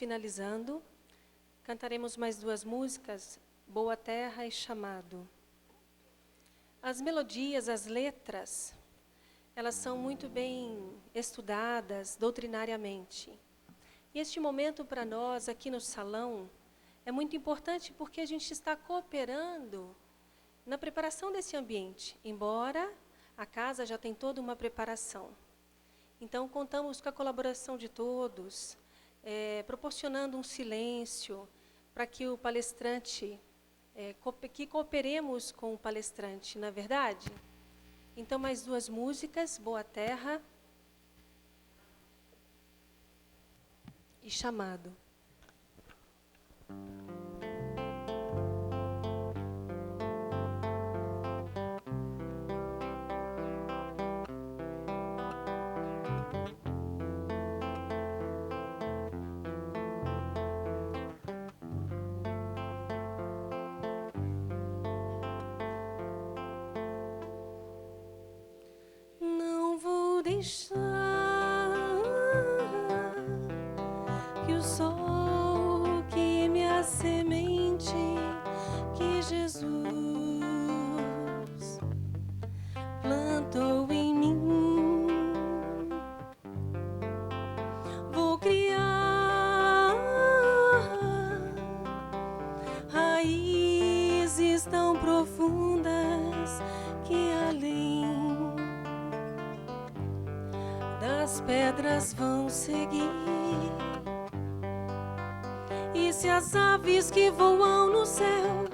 Finalizando, cantaremos mais duas músicas, Boa Terra e Chamado. As melodias, as letras, elas são muito bem estudadas doutrinariamente. E este momento para nós, aqui no salão, é muito importante porque a gente está cooperando na preparação desse ambiente, embora a casa já tenha toda uma preparação. Então, contamos com a colaboração de todos, proporcionando um silêncio para que o palestrante, que cooperemos com o palestrante, não é verdade? Então, mais duas músicas, Boa Terra e Chamado. Não vou deixar que o sol queime a semente que Jesus plantou em mim. Vou criar raízes tão profundas que além das pedras vão seguir. E se as aves que voam no céu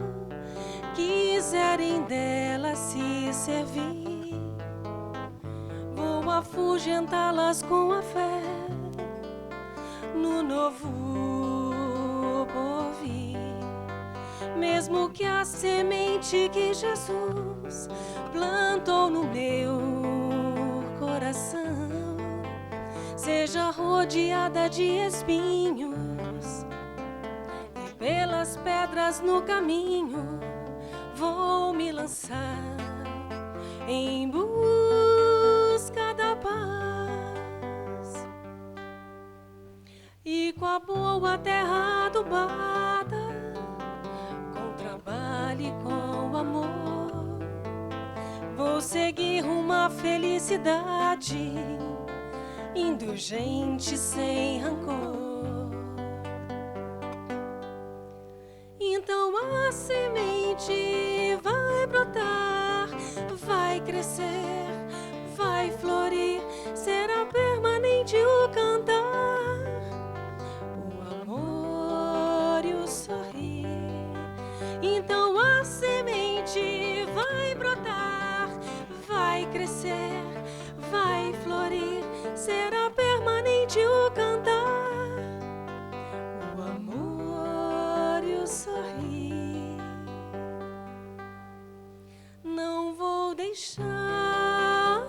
quiserem delas se servir, vou afugentá-las com a fé no novo porvir. Mesmo que a semente que Jesus plantou no meu coração seja rodeada de espinhos e pelas pedras no caminho, vou me lançar em busca da paz. E com a boa terra adubada, com trabalho e com amor, vou seguir rumo à felicidade, indulgente sem rancor. Então a semente vai brotar, vai crescer, vai florir, será permanente o cantar, o amor e o sorrir. Então a semente vai brotar, vai crescer, vai florir, será permanente o cantar, o amor e o sorrir. Não vou deixar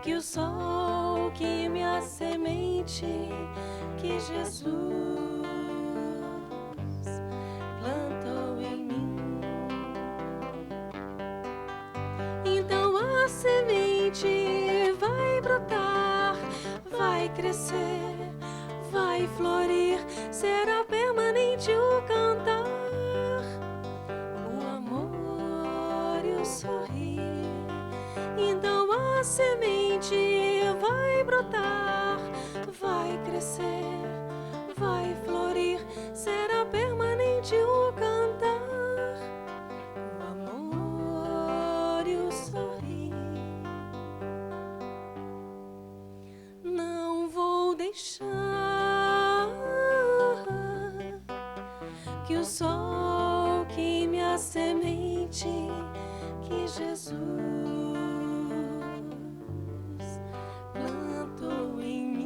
que o sol queime a semente que Jesus plantou em mim. Então a semente vai brotar, vai crescer, vai florir, será permanente o cantar, o amor e o sorrir. Então a semente vai brotar, vai crescer, vai florir, será permanente o cantar, o amor e o sorrir. Não vou deixar que o sol queime a semente que Jesus plantou em mim.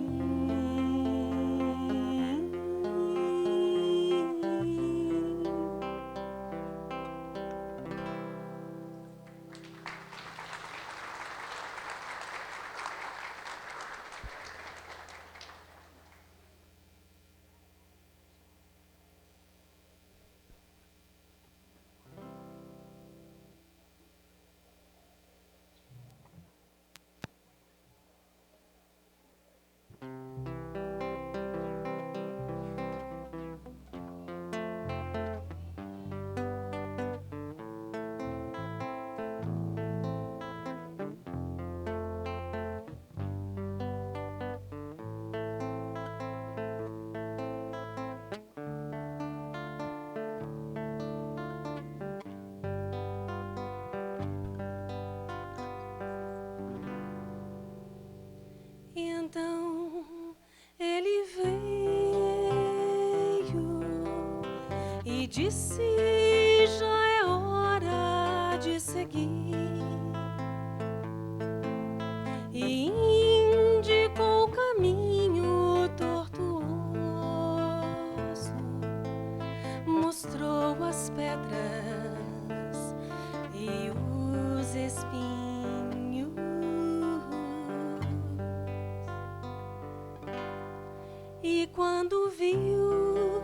disse: já é hora de seguir. E indicou o caminho tortuoso, mostrou as pedras e os espinhos. E quando viu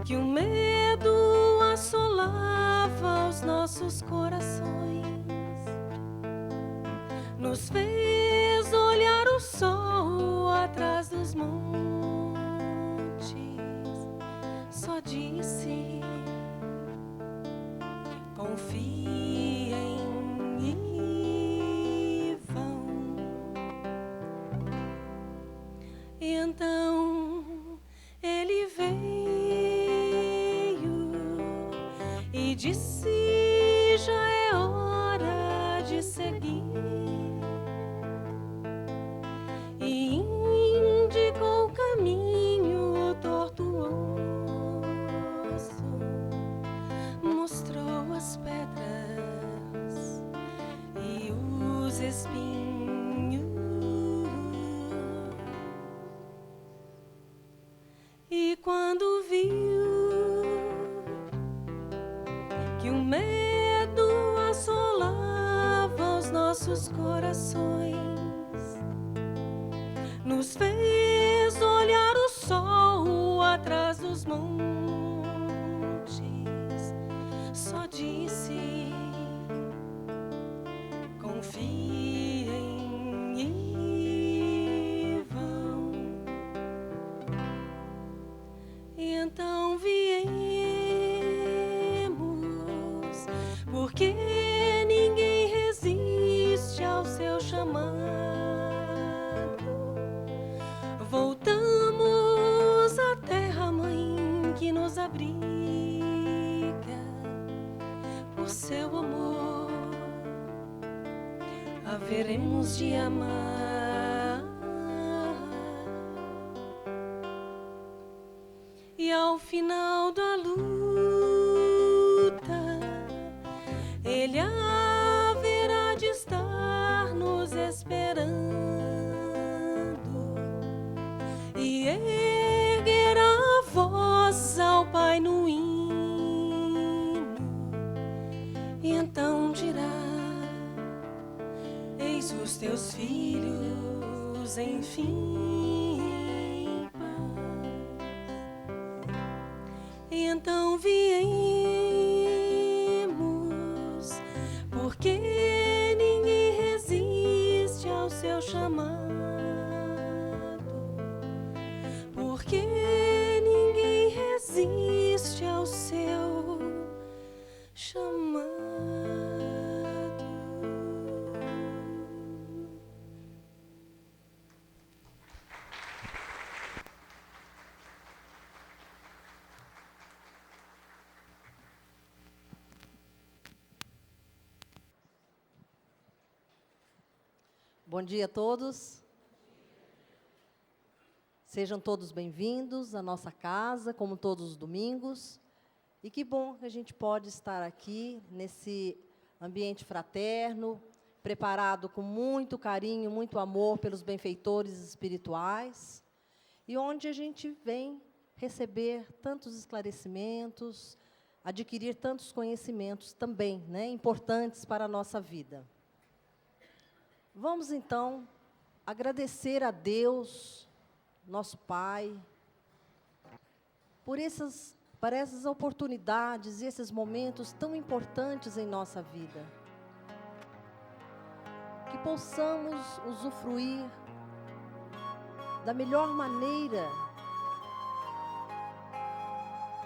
que o medo assolava os nossos corações, nos fez olhar o sol atrás dos montes, só disse: confiem e vão. E então ele veio e disse: já é hora de seguir. E indicou o caminho tortuoso, mostrou as pedras e os espinhos. E quando viu que o medo assolava os nossos corações, nos fez olhar o sol atrás dos montes, só disse: confiem e vão. E então viemos, porque ninguém resiste ao seu chamado. Voltamos à terra-mãe que nos abriga por seu amor. Haveremos de amar. E ao final da luta, Ele haverá de estar nos esperando e erguerá a voz ao Pai no hino. E então dirá: eis os teus filhos, enfim, paz. E então viemos, porque ninguém resiste ao seu chamado, porque ninguém resiste ao seu chamado. Bom dia a todos. Sejam todos bem-vindos à nossa casa, como todos os domingos. E que bom que a gente pode estar aqui nesse ambiente fraterno, preparado com muito carinho, muito amor pelos benfeitores espirituais, e onde a gente vem receber tantos esclarecimentos, adquirir tantos conhecimentos também, né, importantes para a nossa vida. Vamos, então, agradecer a Deus, nosso Pai, por essas oportunidades e esses momentos tão importantes em nossa vida. Que possamos usufruir da melhor maneira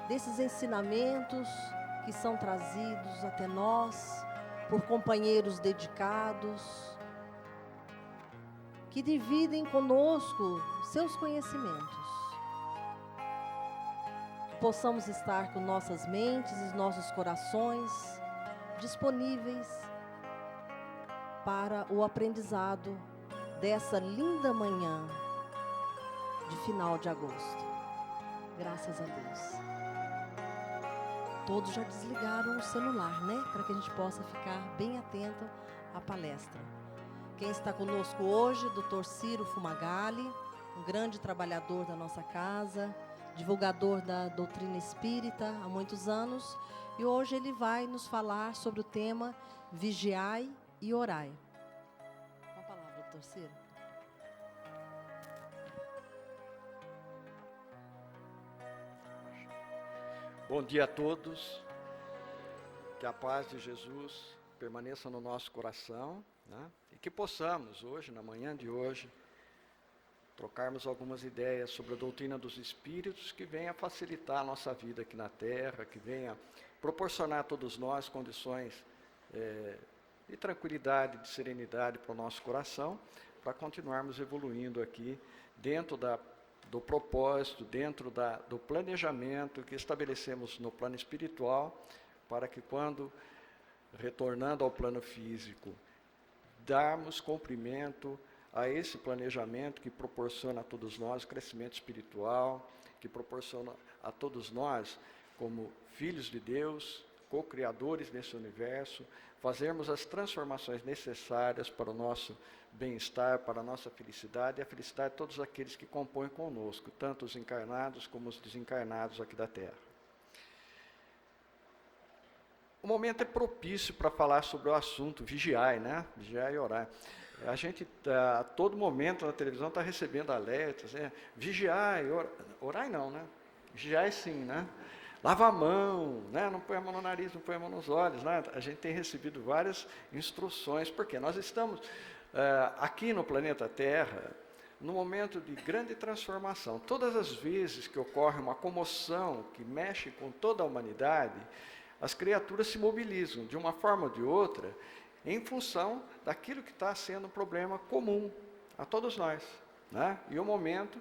desses ensinamentos que são trazidos até nós por companheiros dedicados, que dividem conosco seus conhecimentos. Que possamos estar com nossas mentes e nossos corações disponíveis para o aprendizado dessa linda manhã de final de agosto. Graças a Deus. Todos já desligaram o celular, né? Para que a gente possa ficar bem atento à palestra. Quem está conosco hoje, Dr. Ciro Fumagalli, um grande trabalhador da nossa casa, divulgador da doutrina espírita há muitos anos, e hoje ele vai nos falar sobre o tema Vigiai e Orai. Com a palavra, Dr. Ciro. Bom dia a todos, que a paz de Jesus permaneça no nosso coração, né? E que possamos hoje, na manhã de hoje, trocarmos algumas ideias sobre a doutrina dos Espíritos que venha facilitar a nossa vida aqui na Terra, que venha proporcionar a todos nós condições de tranquilidade, de serenidade para o nosso coração, para continuarmos evoluindo aqui dentro do propósito, dentro do planejamento que estabelecemos no plano espiritual, para que quando, retornando ao plano físico, darmos cumprimento a esse planejamento que proporciona a todos nós crescimento espiritual, que proporciona a todos nós, como filhos de Deus, co-criadores nesse universo, fazermos as transformações necessárias para o nosso bem-estar, para a nossa felicidade e a felicidade de todos aqueles que compõem conosco, tanto os encarnados como os desencarnados aqui da Terra. O momento é propício para falar sobre o assunto vigiai, né? Vigiai e orar. A gente, a todo momento na televisão, está recebendo alertas, né? Vigiai, orai não, né? Vigiai sim, né? Lava a mão, né? Não põe a mão no nariz, não põe a mão nos olhos, né? A gente tem recebido várias instruções, porque nós estamos aqui no planeta Terra, num momento de grande transformação. Todas as vezes que ocorre uma comoção que mexe com toda a humanidade, as criaturas se mobilizam de uma forma ou de outra em função daquilo que está sendo um problema comum a todos nós, né? E o momento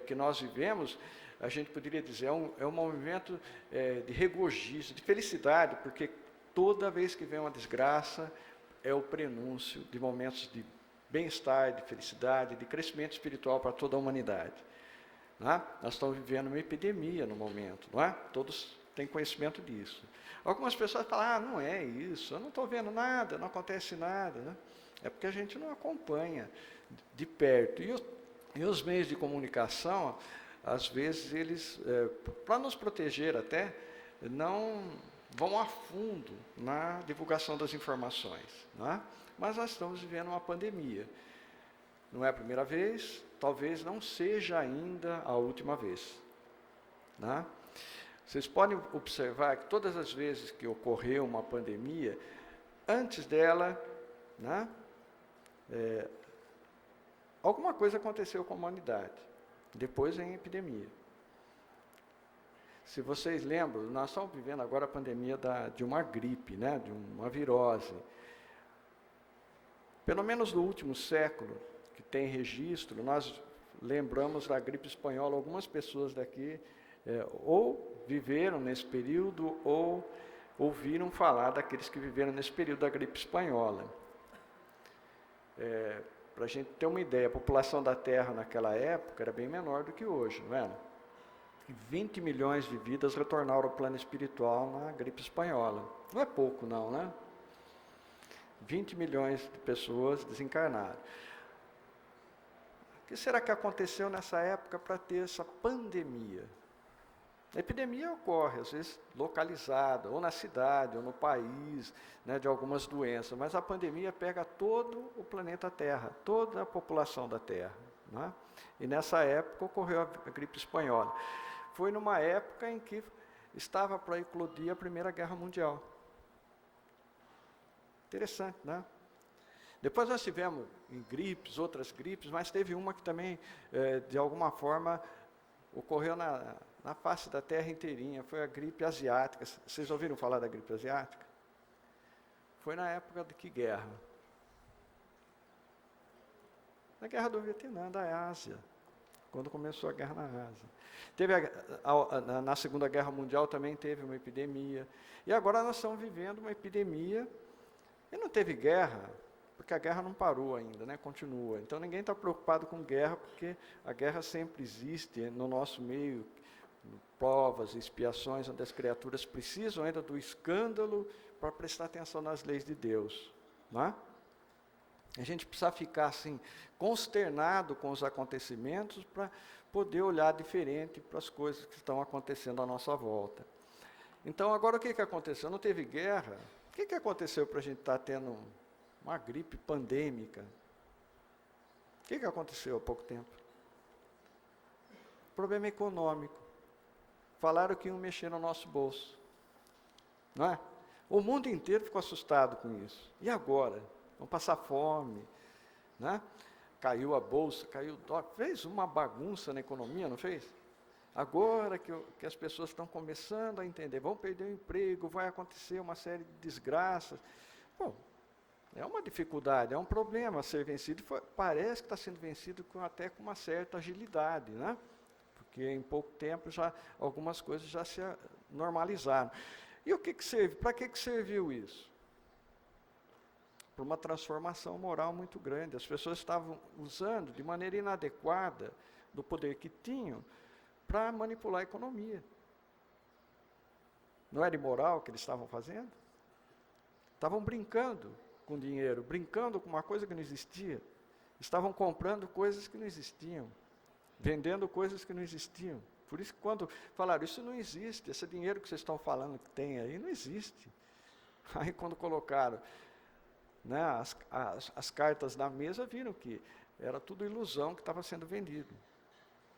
que nós vivemos, a gente poderia dizer, é um movimento de regozijo, de felicidade, porque toda vez que vem uma desgraça, é o prenúncio de momentos de bem-estar, de felicidade, de crescimento espiritual para toda a humanidade. Não é? Nós estamos vivendo uma epidemia no momento, não é? Todos têm conhecimento disso. Algumas pessoas falam, não é isso, eu não estou vendo nada, não acontece nada, né? É porque a gente não acompanha de perto. E os meios de comunicação, às vezes, eles, para nos proteger até, não vão a fundo na divulgação das informações, não é? Mas nós estamos vivendo uma pandemia. Não é a primeira vez, talvez não seja ainda a última vez, não é? Vocês podem observar que todas as vezes que ocorreu uma pandemia, antes dela, né, alguma coisa aconteceu com a humanidade. Depois vem a epidemia. Se vocês lembram, nós estamos vivendo agora a pandemia de uma gripe, né, de uma virose. Pelo menos no último século, que tem registro, nós lembramos da gripe espanhola. Algumas pessoas daqui ou viveram nesse período ou ouviram falar daqueles que viveram nesse período da gripe espanhola. Para a gente ter uma ideia, a população da Terra naquela época era bem menor do que hoje, não era? 20 milhões de vidas retornaram ao plano espiritual na gripe espanhola. Não é pouco não, né? 20 milhões de pessoas desencarnaram. O que será que aconteceu nessa época para ter essa pandemia? A epidemia ocorre, às vezes, localizada, ou na cidade, ou no país, né, de algumas doenças, mas a pandemia pega todo o planeta Terra, toda a população da Terra, né? E nessa época ocorreu a gripe espanhola. Foi numa época em que estava para eclodir a Primeira Guerra Mundial. Interessante, né? Depois nós tivemos em gripes, outras gripes, mas teve uma que também, de alguma forma, ocorreu na face da Terra inteirinha, foi a gripe asiática. Vocês ouviram falar da gripe asiática? Foi na época de que guerra? Na Guerra do Vietnã, da Ásia, quando começou a guerra na Ásia. Teve na Segunda Guerra Mundial também teve uma epidemia. E agora nós estamos vivendo uma epidemia, e não teve guerra, porque a guerra não parou ainda, né? Continua. Então ninguém está preocupado com guerra, porque a guerra sempre existe no nosso meio, provas e expiações, onde as criaturas precisam ainda do escândalo para prestar atenção nas leis de Deus. Não é? A gente precisa ficar assim, consternado com os acontecimentos para poder olhar diferente para as coisas que estão acontecendo à nossa volta. Então, agora o que aconteceu? Não teve guerra? O que aconteceu para a gente estar tendo uma gripe pandêmica? O que aconteceu há pouco tempo? Problema econômico. Falaram que iam mexer no nosso bolso. Não é? O mundo inteiro ficou assustado com isso. E agora? Vão passar fome. Né? Caiu a bolsa, caiu o dólar. Fez uma bagunça na economia, não fez? Agora que as pessoas estão começando a entender, vão perder o emprego, vai acontecer uma série de desgraças. Bom, é uma dificuldade, é um problema a ser vencido. Parece que está sendo vencido até com uma certa agilidade, né? Porque em pouco tempo já algumas coisas já se normalizaram. E o que serve? Para que serviu isso? Para uma transformação moral muito grande. As pessoas estavam usando de maneira inadequada do poder que tinham para manipular a economia. Não era imoral o que eles estavam fazendo? Estavam brincando com dinheiro, brincando com uma coisa que não existia. Estavam comprando coisas que não existiam, vendendo coisas que não existiam. Por isso que quando falaram, isso não existe, esse dinheiro que vocês estão falando que tem aí, não existe. Aí quando colocaram, né, as cartas na mesa, viram que era tudo ilusão que estava sendo vendido.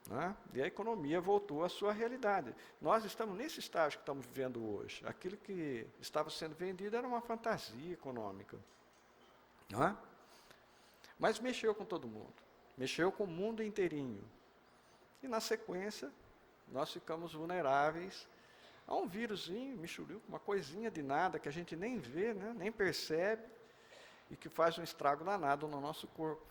Né? E a economia voltou à sua realidade. Nós estamos nesse estágio que estamos vivendo hoje. Aquilo que estava sendo vendido era uma fantasia econômica. Não é? Mas mexeu com todo mundo. Mexeu com o mundo inteirinho. E na sequência, nós ficamos vulneráveis a um vírusinho, michuruco, uma coisinha de nada que a gente nem vê, né? Nem percebe, e que faz um estrago danado no nosso corpo.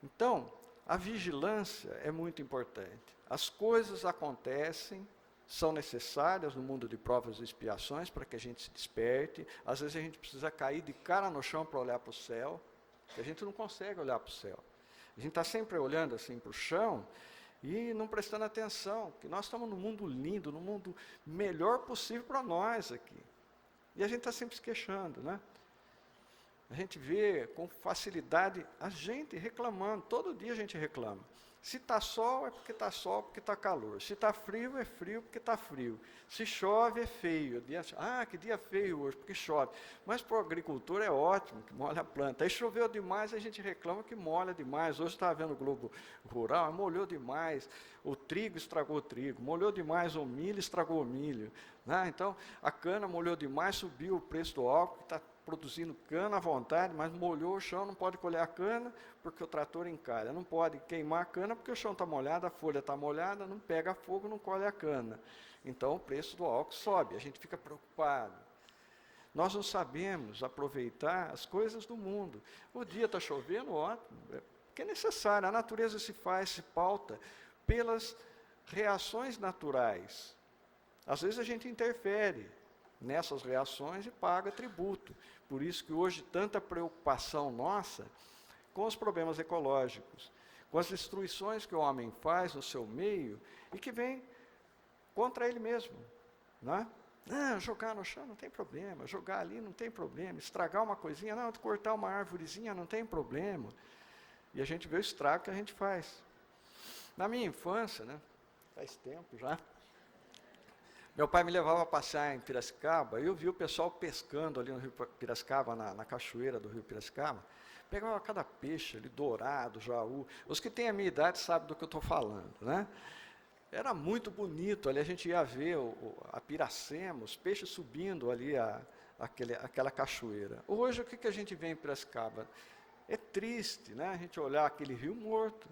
Então, a vigilância é muito importante. As coisas acontecem, são necessárias no mundo de provas e expiações para que a gente se desperte. Às vezes a gente precisa cair de cara no chão para olhar para o céu, porque a gente não consegue olhar para o céu. A gente está sempre olhando assim para o chão e não prestando atenção, que nós estamos num mundo lindo, num mundo melhor possível para nós aqui. E a gente está sempre se queixando, né? A gente vê com facilidade a gente reclamando, todo dia a gente reclama. Se está sol, é porque está sol, porque está calor. Se está frio, é frio, porque está frio. Se chove, é feio. Que dia feio hoje, porque chove. Mas para o agricultor é ótimo, que molha a planta. Aí choveu demais, a gente reclama que molha demais. Hoje estava vendo o Globo Rural, molhou demais. O trigo estragou o trigo. Molhou demais o milho, estragou o milho. Né? Então, a cana molhou demais, subiu o preço do álcool, que está produzindo cana à vontade, mas molhou o chão, não pode colher a cana, porque o trator encalha. Não pode queimar a cana, porque o chão está molhado, a folha está molhada, não pega fogo, não colhe a cana. Então, o preço do álcool sobe, a gente fica preocupado. Nós não sabemos aproveitar as coisas do mundo. O dia está chovendo, ótimo, porque é necessário. A natureza se pauta pelas reações naturais. Às vezes a gente interfere nessas reações e paga tributo. Por isso que hoje tanta preocupação nossa com os problemas ecológicos, com as destruições que o homem faz no seu meio e que vem contra ele mesmo. Né? Jogar no chão não tem problema, jogar ali não tem problema, estragar uma coisinha, não, cortar uma árvorezinha não tem problema. E a gente vê o estrago que a gente faz. Na minha infância, né, faz tempo já, meu pai me levava a passear em Piracicaba, e eu vi o pessoal pescando ali no rio Piracicaba, na cachoeira do rio Piracicaba, pegava cada peixe ali, dourado, jaú. Os que têm a minha idade sabem do que eu estou falando, né? Era muito bonito, ali a gente ia ver a Piracema, os peixes subindo ali aquela cachoeira. Hoje, o que a gente vê em Piracicaba? É triste, né? A gente olhar aquele rio morto.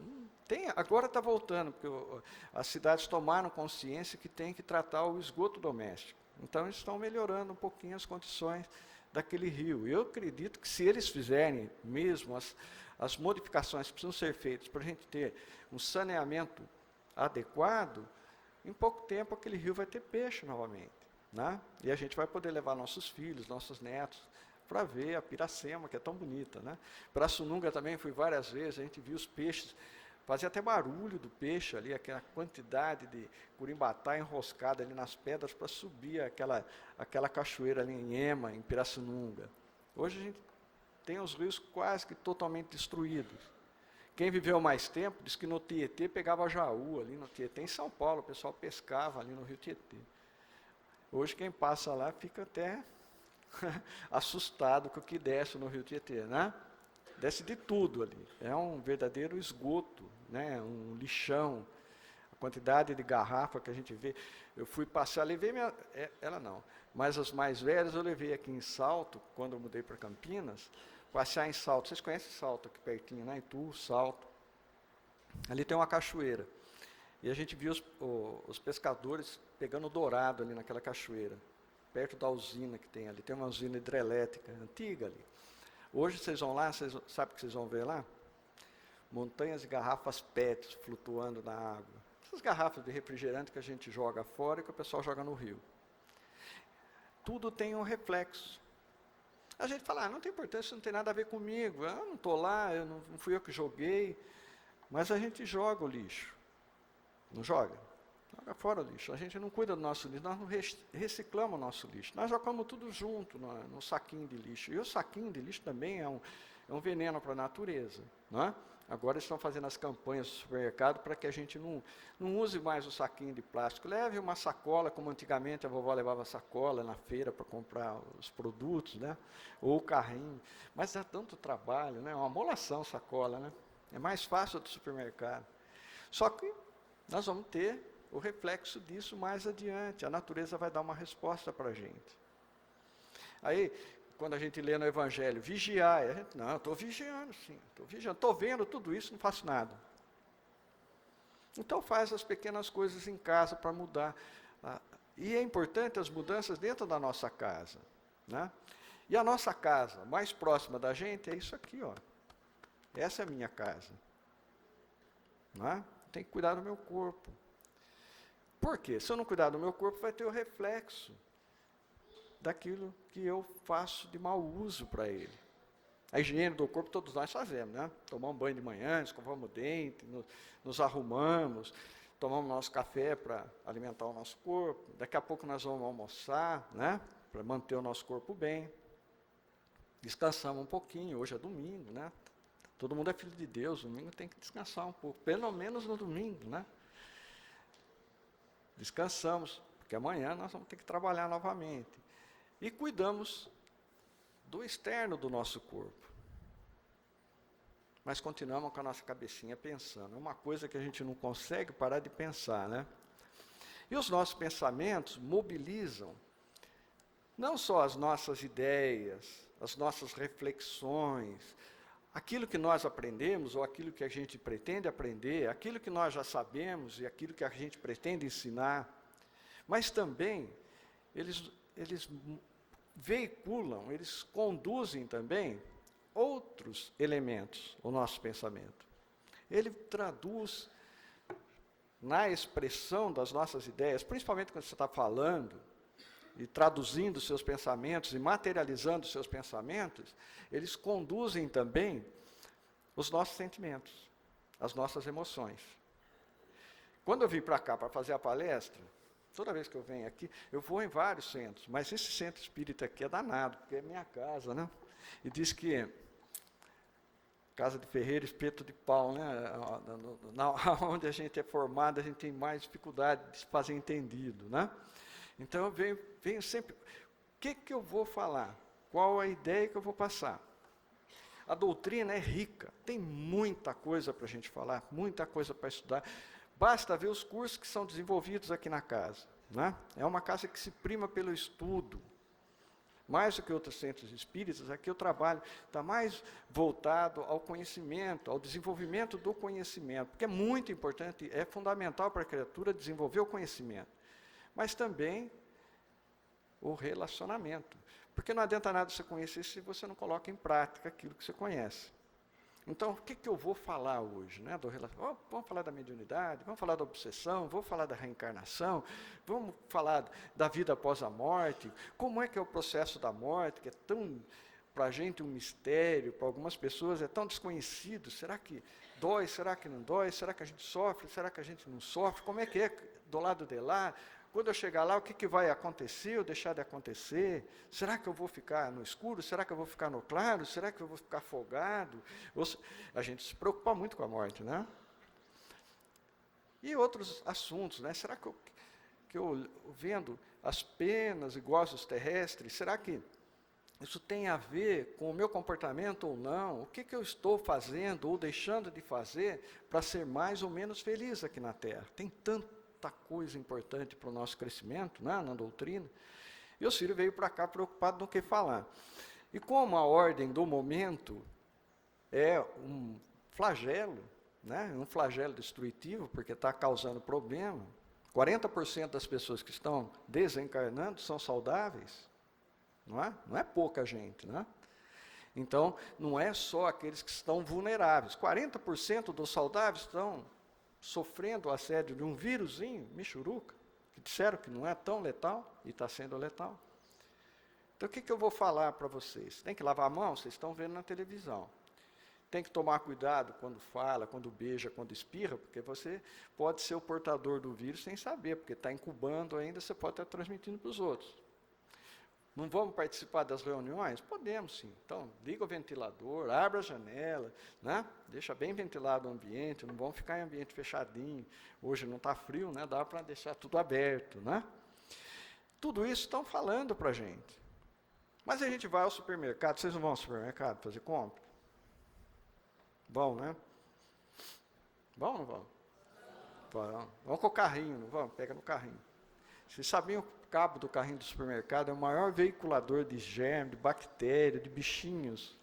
Agora está voltando, porque as cidades tomaram consciência que tem que tratar o esgoto doméstico. Então, eles estão melhorando um pouquinho as condições daquele rio. Eu acredito que se eles fizerem mesmo as modificações que precisam ser feitas para a gente ter um saneamento adequado, em pouco tempo aquele rio vai ter peixe novamente. Né? E a gente vai poder levar nossos filhos, nossos netos, para ver a Piracema, que é tão bonita. Né? Para Sununga também fui várias vezes, a gente viu os peixes Fazia até barulho do peixe ali, aquela quantidade de curimbatá enroscada ali nas pedras para subir aquela cachoeira ali em Ema, em Pirassununga. Hoje a gente tem os rios quase que totalmente destruídos. Quem viveu mais tempo diz que no Tietê pegava jaú ali no Tietê. Em São Paulo o pessoal pescava ali no rio Tietê. Hoje quem passa lá fica até assustado com o que desce no rio Tietê, né? Desce de tudo ali. É um verdadeiro esgoto, né? Um lixão. A quantidade de garrafa que a gente vê. Eu fui passear, levei ela não, mas as mais velhas eu levei aqui em Salto, quando eu mudei para Campinas, passear em Salto. Vocês conhecem Salto aqui pertinho, né? Itu, Salto. Ali tem uma cachoeira. E a gente viu os pescadores pegando dourado ali naquela cachoeira, perto da usina que tem ali. Tem uma usina hidrelétrica antiga ali. Hoje vocês vão lá, vocês sabem o que vocês vão ver lá? Montanhas de garrafas PET flutuando na água. Essas garrafas de refrigerante que a gente joga fora e que o pessoal joga no rio. Tudo tem um reflexo. A gente fala, não tem importância, isso não tem nada a ver comigo. Eu não estou lá, não fui eu que joguei. Mas a gente joga o lixo. Não joga? Joga fora o lixo. A gente não cuida do nosso lixo, nós não reciclamos o nosso lixo. Nós jogamos tudo junto no saquinho de lixo. E o saquinho de lixo também é um veneno para a natureza. Não é? Agora estão fazendo as campanhas do supermercado para que a gente não use mais o saquinho de plástico. Leve uma sacola, como antigamente a vovó levava sacola na feira para comprar os produtos, né? Ou o carrinho. Mas dá tanto trabalho, né? É uma molação sacola, né? É mais fácil do supermercado. Só que nós vamos ter o reflexo disso mais adiante. A natureza vai dar uma resposta para a gente. Aí, quando a gente lê no Evangelho, vigiai, a gente, não, estou vigiando, sim, estou vendo tudo isso, não faço nada. Então faz as pequenas coisas em casa para mudar. E é importante as mudanças dentro da nossa casa. Né? E a nossa casa mais próxima da gente é isso aqui, ó. Essa é a minha casa. Né? Tem que cuidar do meu corpo. Por quê? Se eu não cuidar do meu corpo, vai ter o reflexo daquilo que eu faço de mau uso para ele. A higiene do corpo todos nós fazemos, né? Tomamos banho de manhã, escovamos o dente, nos arrumamos, tomamos nosso café para alimentar o nosso corpo. Daqui a pouco nós vamos almoçar, né? Para manter o nosso corpo bem. Descansamos um pouquinho, hoje é domingo, né? Todo mundo é filho de Deus, domingo tem que descansar um pouco, pelo menos no domingo, né? Descansamos, porque amanhã nós vamos ter que trabalhar novamente. E cuidamos do externo do nosso corpo. Mas continuamos com a nossa cabecinha pensando. É uma coisa que a gente não consegue parar de pensar, né? E os nossos pensamentos mobilizam não só as nossas ideias, as nossas reflexões, aquilo que nós aprendemos ou aquilo que a gente pretende aprender, aquilo que nós já sabemos e aquilo que a gente pretende ensinar, mas também eles veiculam, eles conduzem também outros elementos ao nosso pensamento. Ele traduz na expressão das nossas ideias, principalmente quando você está falando e traduzindo seus pensamentos e materializando seus pensamentos, eles conduzem também os nossos sentimentos, as nossas emoções. Quando eu vim para cá para fazer a palestra, toda vez que eu venho aqui, eu vou em vários centros, mas esse centro espírita aqui é danado, porque é minha casa, né? E diz que casa de ferreiro, espeto de pau, né? Onde a gente é formado, a gente tem mais dificuldade de se fazer entendido, né? Então eu venho sempre, o que eu vou falar? Qual a ideia que eu vou passar? A doutrina é rica, tem muita coisa para a gente falar, muita coisa para estudar. Basta ver os cursos que são desenvolvidos aqui na casa. Né? É uma casa que se prima pelo estudo. Mais do que outros centros espíritas, aqui o trabalho está mais voltado ao conhecimento, ao desenvolvimento do conhecimento, porque é muito importante, é fundamental para a criatura desenvolver o conhecimento, mas também o relacionamento, porque não adianta nada você conhecer se você não coloca em prática aquilo que você conhece. Então, o que eu vou falar hoje? Né, vamos falar da mediunidade, vamos falar da obsessão, vamos falar da reencarnação, vamos falar da vida após a morte, como é que é o processo da morte, que é tão, para a gente, um mistério, para algumas pessoas é tão desconhecido. Será que Dói, será que não dói? Será que a gente sofre? Será que a gente não sofre? Como é que é do lado de lá? Quando eu chegar lá, o que vai acontecer ou deixar de acontecer? Será que eu vou ficar no escuro? Será que eu vou ficar no claro? Será que eu vou ficar afogado? A gente se preocupa muito com a morte, né? E outros assuntos, né? Será que eu vendo as penas e gozos terrestres, será que isso tem a ver com o meu comportamento ou não? O que eu estou fazendo ou deixando de fazer para ser mais ou menos feliz aqui na Terra? Tem tanta coisa importante para o nosso crescimento, né, na doutrina. E o Círio veio para cá preocupado no que falar. E como a ordem do momento é um flagelo, né, um flagelo destrutivo, porque está causando problema, 40% das pessoas que estão desencarnando são saudáveis, não é pouca gente, né? Então, não é só aqueles que estão vulneráveis. 40% dos saudáveis estão sofrendo o assédio de um vírusinho, michuruca, que disseram que não é tão letal, e está sendo letal. Então, o que eu vou falar para vocês? Tem que lavar a mão? Vocês estão vendo na televisão. Tem que tomar cuidado quando fala, quando beija, quando espirra, porque você pode ser o portador do vírus sem saber, porque está incubando ainda, você pode estar transmitindo para os outros. Não vamos participar das reuniões? Podemos sim. Então, liga o ventilador, abre a janela, né? Deixa bem ventilado o ambiente, não vamos ficar em ambiente fechadinho. Hoje não está frio, né? Dá para deixar tudo aberto, né? Tudo isso estão falando para a gente. Mas a gente vai ao supermercado, vocês não vão ao supermercado fazer compra? Vão, né? Vão ou não vão? Vão. Vão com o carrinho, não vão? Pega no carrinho. Vocês sabiam que o cabo do carrinho do supermercado é o maior veiculador de germe, de bactéria, de bichinhos.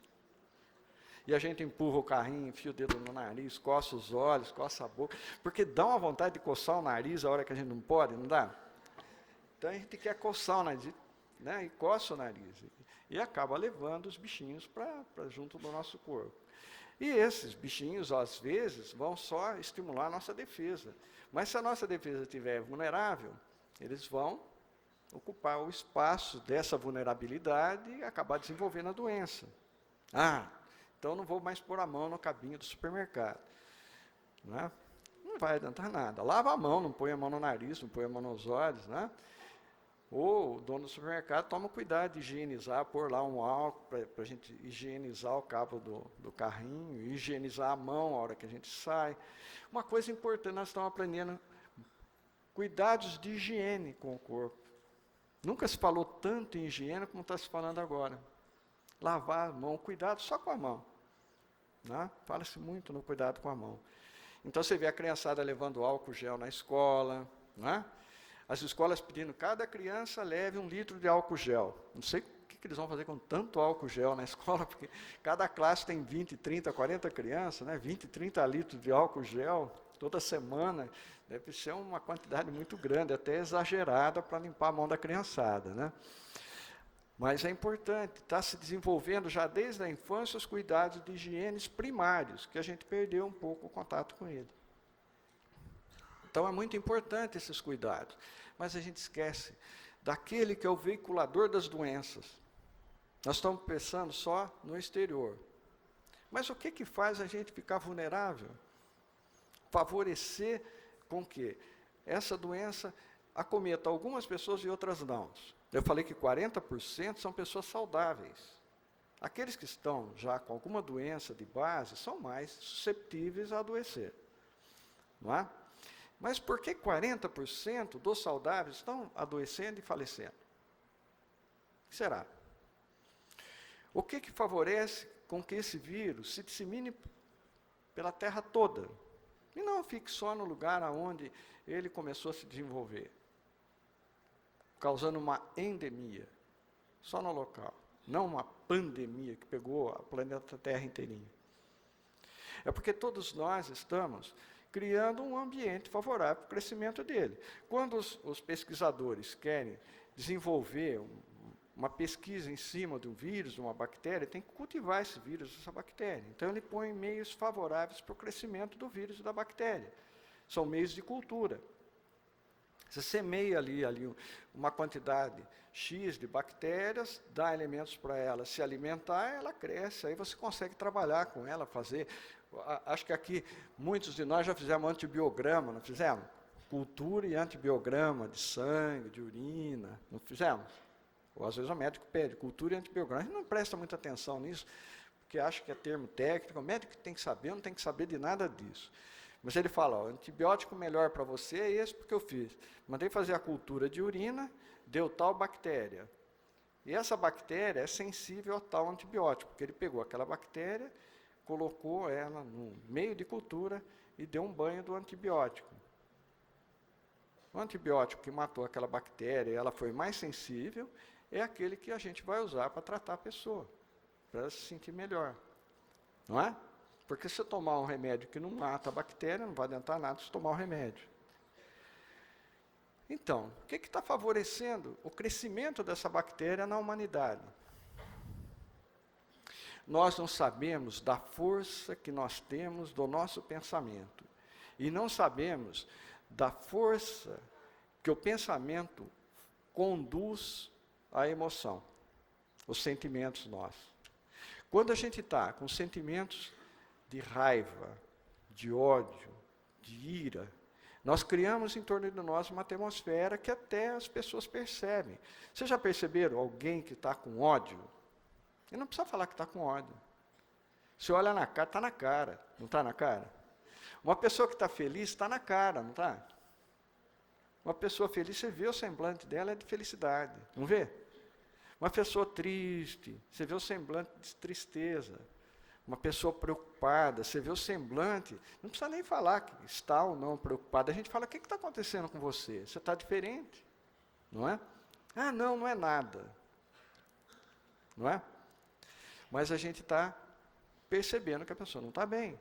E a gente empurra o carrinho, enfia o dedo no nariz, coça os olhos, coça a boca, porque dá uma vontade de coçar o nariz a hora que a gente não pode, não dá? Então a gente quer coçar o nariz, né? E coça o nariz. E acaba levando os bichinhos para junto do nosso corpo. E esses bichinhos, às vezes, vão só estimular a nossa defesa. Mas se a nossa defesa estiver vulnerável, eles vão ocupar o espaço dessa vulnerabilidade e acabar desenvolvendo a doença. Então não vou mais pôr a mão no cabinho do supermercado. Né? Não vai adiantar nada. Lava a mão, não põe a mão no nariz, não põe a mão nos olhos. Né? Ou o dono do supermercado toma cuidado de higienizar, pôr lá um álcool para a gente higienizar o cabo do carrinho, higienizar a mão a hora que a gente sai. Uma coisa importante, nós estamos aprendendo cuidados de higiene com o corpo. Nunca se falou tanto em higiene como está se falando agora. Lavar a mão, cuidado só com a mão. Né? Fala-se muito no cuidado com a mão. Então você vê a criançada levando álcool gel na escola, né? As escolas pedindo que cada criança leve 1 litro de álcool gel. Não sei o que eles vão fazer com tanto álcool gel na escola, porque cada classe tem 20, 30, 40 crianças, né? 20, 30 litros de álcool gel toda semana. Deve ser uma quantidade muito grande, até exagerada, para limpar a mão da criançada. Né? Mas é importante, está se desenvolvendo já desde a infância os cuidados de higiene primários, que a gente perdeu um pouco o contato com ele. Então é muito importante esses cuidados, mas a gente esquece daquele que é o veiculador das doenças. Nós estamos pensando só no exterior. Mas o que faz a gente ficar vulnerável? Favorecer com que essa doença acometa algumas pessoas e outras não. Eu falei que 40% são pessoas saudáveis. Aqueles que estão já com alguma doença de base são mais susceptíveis a adoecer. Não é? Mas por que 40% dos saudáveis estão adoecendo e falecendo? O que será? O que favorece com que esse vírus se dissemine pela Terra toda? E não fique só no lugar onde ele começou a se desenvolver, causando uma endemia, só no local, não uma pandemia que pegou a planeta Terra inteirinho. É porque todos nós estamos criando um ambiente favorável para o crescimento dele. Quando os pesquisadores querem desenvolver uma pesquisa em cima de um vírus, de uma bactéria, tem que cultivar esse vírus, essa bactéria. Então, ele põe meios favoráveis para o crescimento do vírus e da bactéria. São meios de cultura. Você semeia ali uma quantidade X de bactérias, dá elementos para ela se alimentar, ela cresce, aí você consegue trabalhar com ela, fazer Acho que aqui muitos de nós já fizemos antibiograma, não fizemos? Cultura e antibiograma de sangue, de urina, não fizemos? Ou às vezes o médico pede cultura e antibiograma. A gente não presta muita atenção nisso, porque acha que é termo técnico. O médico tem que saber, não tem que saber de nada disso. Mas ele fala, ó, o antibiótico melhor para você é esse porque eu fiz. Mandei fazer a cultura de urina, deu tal bactéria. E essa bactéria é sensível a tal antibiótico, porque ele pegou aquela bactéria, colocou ela no meio de cultura e deu um banho do antibiótico. O antibiótico que matou aquela bactéria e ela foi mais sensível é aquele que a gente vai usar para tratar a pessoa, para ela se sentir melhor. Não é? Porque se eu tomar um remédio que não mata a bactéria, não vai adiantar nada se tomar o remédio. Então, o que está favorecendo o crescimento dessa bactéria na humanidade? Nós não sabemos da força que nós temos do nosso pensamento. E não sabemos da força que o pensamento conduz à emoção, os sentimentos nossos. Quando a gente está com sentimentos de raiva, de ódio, de ira, nós criamos em torno de nós uma atmosfera que até as pessoas percebem. Vocês já perceberam alguém que está com ódio? Ele não precisa falar que está com ódio. Se olha na cara, está na cara, não está na cara? Uma pessoa que está feliz está na cara, não está? Uma pessoa feliz, você vê o semblante dela, é de felicidade, não vê? Uma pessoa triste, você vê o semblante de tristeza. Uma pessoa preocupada, você vê o semblante, não precisa nem falar que está ou não preocupada, a gente fala, o que está acontecendo com você? Você está diferente, não é? Ah, não, não é nada. Não é? Mas a gente está percebendo que a pessoa não está bem.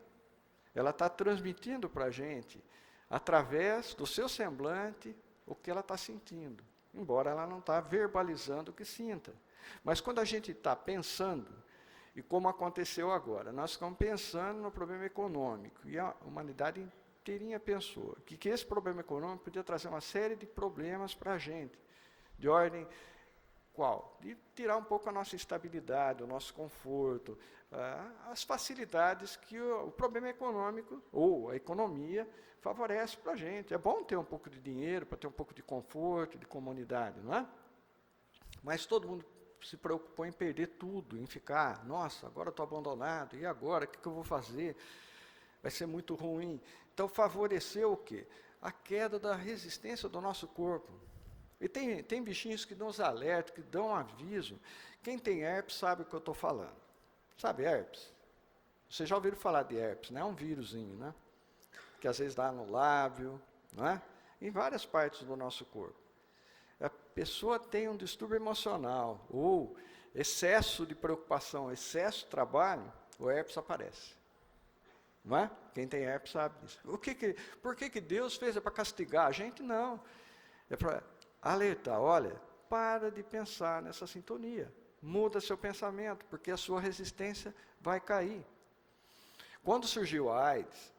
Ela está transmitindo para a gente, através do seu semblante, o que ela está sentindo, embora ela não está verbalizando o que sinta. Mas quando a gente está pensando, e como aconteceu agora, nós ficamos pensando no problema econômico, e a humanidade inteirinha pensou que esse problema econômico podia trazer uma série de problemas para a gente, de ordem qual? De tirar um pouco a nossa estabilidade, o nosso conforto, as facilidades que o problema econômico, ou a economia, favorece para a gente. É bom ter um pouco de dinheiro, para ter um pouco de conforto, de comunidade, não é? Mas todo mundo se preocupou em perder tudo, em ficar, nossa, agora estou abandonado, e agora, o que eu vou fazer? Vai ser muito ruim. Então, favoreceu o quê? A queda da resistência do nosso corpo. E tem bichinhos que nos alertam, que dão um aviso. Quem tem herpes sabe o que eu estou falando. Sabe herpes? Vocês já ouviram falar de herpes, né? É um vírusinho, né? Que às vezes dá no lábio, não é? Em várias partes do nosso corpo. A pessoa tem um distúrbio emocional, ou excesso de preocupação, excesso de trabalho, o herpes aparece. Não é? Quem tem herpes sabe disso. Por que Deus fez? É para castigar a gente? Não. É para alertar, olha, para de pensar nessa sintonia. Muda seu pensamento, porque a sua resistência vai cair. Quando surgiu a AIDS,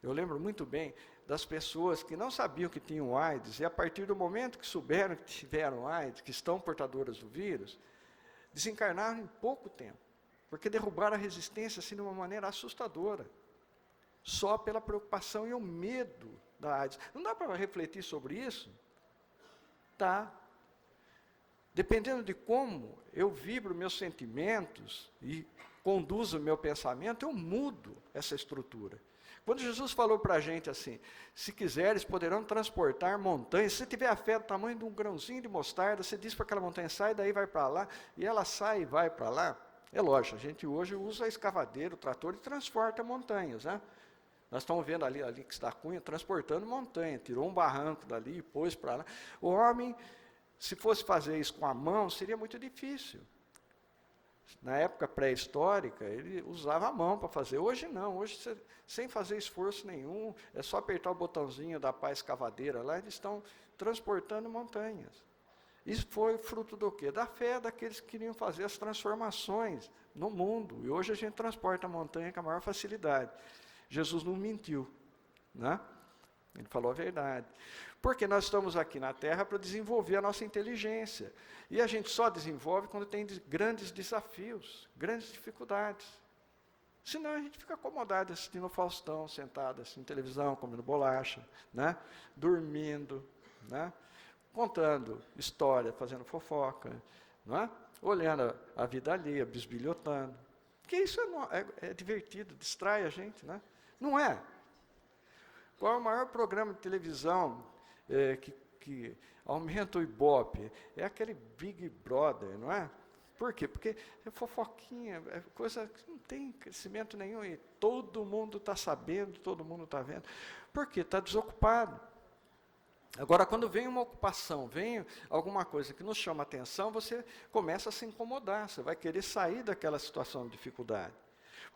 eu lembro muito bem das pessoas que não sabiam que tinham AIDS, e a partir do momento que souberam que tiveram AIDS, que estão portadoras do vírus, desencarnaram em pouco tempo, porque derrubaram a resistência assim, de uma maneira assustadora, só pela preocupação e o medo da AIDS. Não dá para refletir sobre isso? Tá. Dependendo de como eu vibro meus sentimentos e conduzo o meu pensamento, eu mudo essa estrutura. Quando Jesus falou para a gente assim, se quiseres, poderão transportar montanhas, se tiver a fé do tamanho de um grãozinho de mostarda, você diz para aquela montanha, sai daí, vai para lá, e ela sai e vai para lá. É lógico, a gente hoje usa a escavadeira, o trator e transporta montanhas, né? Nós estamos vendo ali que está a Cunha, transportando montanha, tirou um barranco dali e pôs para lá. O homem, se fosse fazer isso com a mão, seria muito difícil. Na época pré-histórica, ele usava a mão para fazer. Hoje não, hoje sem fazer esforço nenhum, é só apertar o botãozinho da pá escavadeira lá, eles estão transportando montanhas. Isso foi fruto do quê? Da fé daqueles que queriam fazer as transformações no mundo. E hoje a gente transporta a montanha com a maior facilidade. Jesus não mentiu, né? Ele falou a verdade. Porque nós estamos aqui na Terra para desenvolver a nossa inteligência. E a gente só desenvolve quando tem grandes desafios, grandes dificuldades. Senão a gente fica acomodado assistindo o Faustão, sentado assim, televisão, comendo bolacha, né? Dormindo, né? Contando história, fazendo fofoca, não é? Olhando a vida alheia, bisbilhotando. Porque isso é divertido, distrai a gente, né? Não é? Qual é o maior programa de televisão que aumenta o Ibope? É aquele Big Brother, não é? Por quê? Porque é fofoquinha, é coisa que não tem crescimento nenhum e todo mundo está sabendo, todo mundo está vendo. Por quê? Está desocupado. Agora, quando vem uma ocupação, vem alguma coisa que nos chama a atenção, você começa a se incomodar, você vai querer sair daquela situação de dificuldade.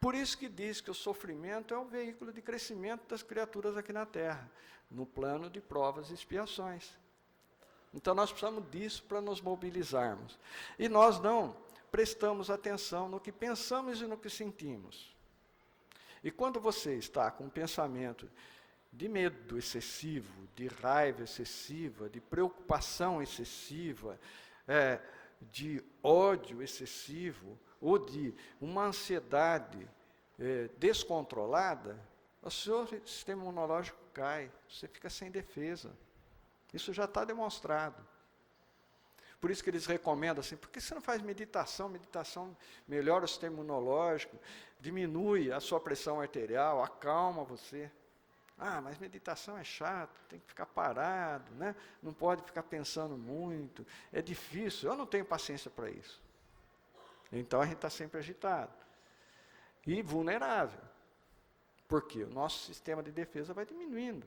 Por isso que diz que o sofrimento é o veículo de crescimento das criaturas aqui na Terra, no plano de provas e expiações. Então, nós precisamos disso para nos mobilizarmos. E nós não prestamos atenção no que pensamos e no que sentimos. E quando você está com um pensamento de medo excessivo, de raiva excessiva, de preocupação excessiva, de ódio excessivo, ou de uma ansiedade descontrolada, o seu sistema imunológico cai, você fica sem defesa. Isso já está demonstrado. Por isso que eles recomendam assim, por que você não faz meditação? Meditação melhora o sistema imunológico, diminui a sua pressão arterial, acalma você. Ah, mas meditação é chato, tem que ficar parado, né? Não pode ficar pensando muito, é difícil, eu não tenho paciência para isso. Então a gente está sempre agitado e vulnerável, porque o nosso sistema de defesa vai diminuindo.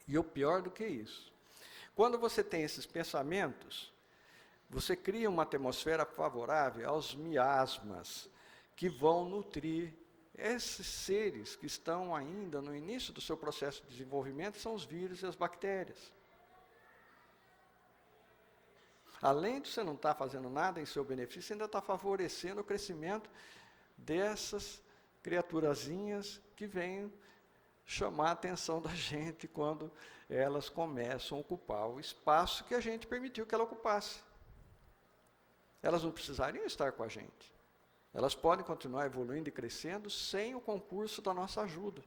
E o pior do que isso, quando você tem esses pensamentos, você cria uma atmosfera favorável aos miasmas, que vão nutrir esses seres que estão ainda no início do seu processo de desenvolvimento, são os vírus e as bactérias. Além de você não estar fazendo nada em seu benefício, você ainda está favorecendo o crescimento dessas criaturazinhas que vêm chamar a atenção da gente quando elas começam a ocupar o espaço que a gente permitiu que ela ocupasse. Elas não precisariam estar com a gente. Elas podem continuar evoluindo e crescendo sem o concurso da nossa ajuda.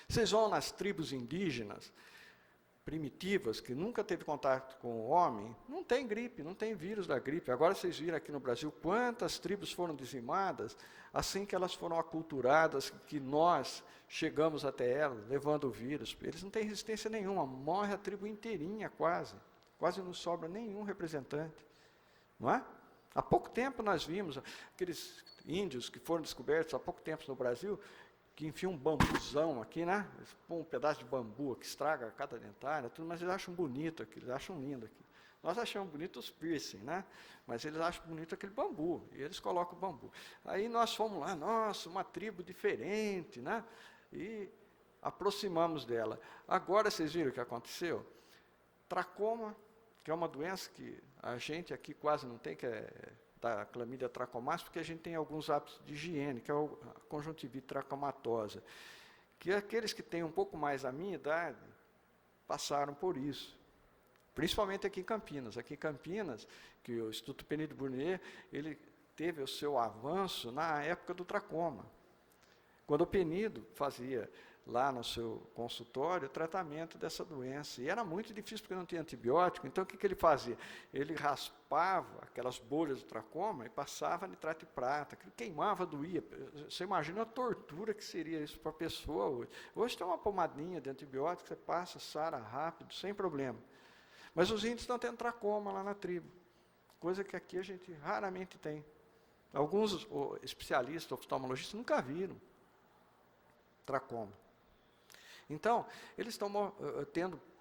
Vocês vão nas tribos indígenas primitivas, que nunca teve contato com o homem, não tem gripe, não tem vírus da gripe. Agora vocês viram aqui no Brasil quantas tribos foram dizimadas assim que elas foram aculturadas, que nós chegamos até elas, levando o vírus. Eles não têm resistência nenhuma, morre a tribo inteirinha quase não sobra nenhum representante. Não é? Há pouco tempo nós vimos aqueles índios que foram descobertos há pouco tempo no Brasil, que enfiam um bambuzão aqui, né? Eles põem um pedaço de bambu que estraga a cada dentária, tudo, mas eles acham bonito aquilo, eles acham lindo aquilo. Nós achamos bonito os piercing, né? Mas eles acham bonito aquele bambu, e eles colocam o bambu. Aí nós fomos lá, nossa, uma tribo diferente, né? E aproximamos dela. Agora vocês viram o que aconteceu? Tracoma, que é uma doença que a gente aqui quase não tem, que é da clamídia trachomatis, porque a gente tem alguns hábitos de higiene, que é a conjuntivite tracomatosa, que aqueles que têm um pouco mais a minha idade passaram por isso. Principalmente aqui em Campinas. Aqui em Campinas, que o Instituto Penido Burnier, ele teve o seu avanço na época do tracoma. Quando o Penido fazia lá no seu consultório o tratamento dessa doença. E era muito difícil porque não tinha antibiótico. Então, o que ele fazia? Ele raspava aquelas bolhas do tracoma e passava nitrato de prata. Aquilo queimava, doía. Você imagina a tortura que seria isso para a pessoa hoje. Hoje tem uma pomadinha de antibiótico, você passa, sara rápido, sem problema. Mas os índios estão tendo tracoma lá na tribo, coisa que aqui a gente raramente tem. Alguns especialistas, oftalmologistas, nunca viram tracoma. Então, eles estão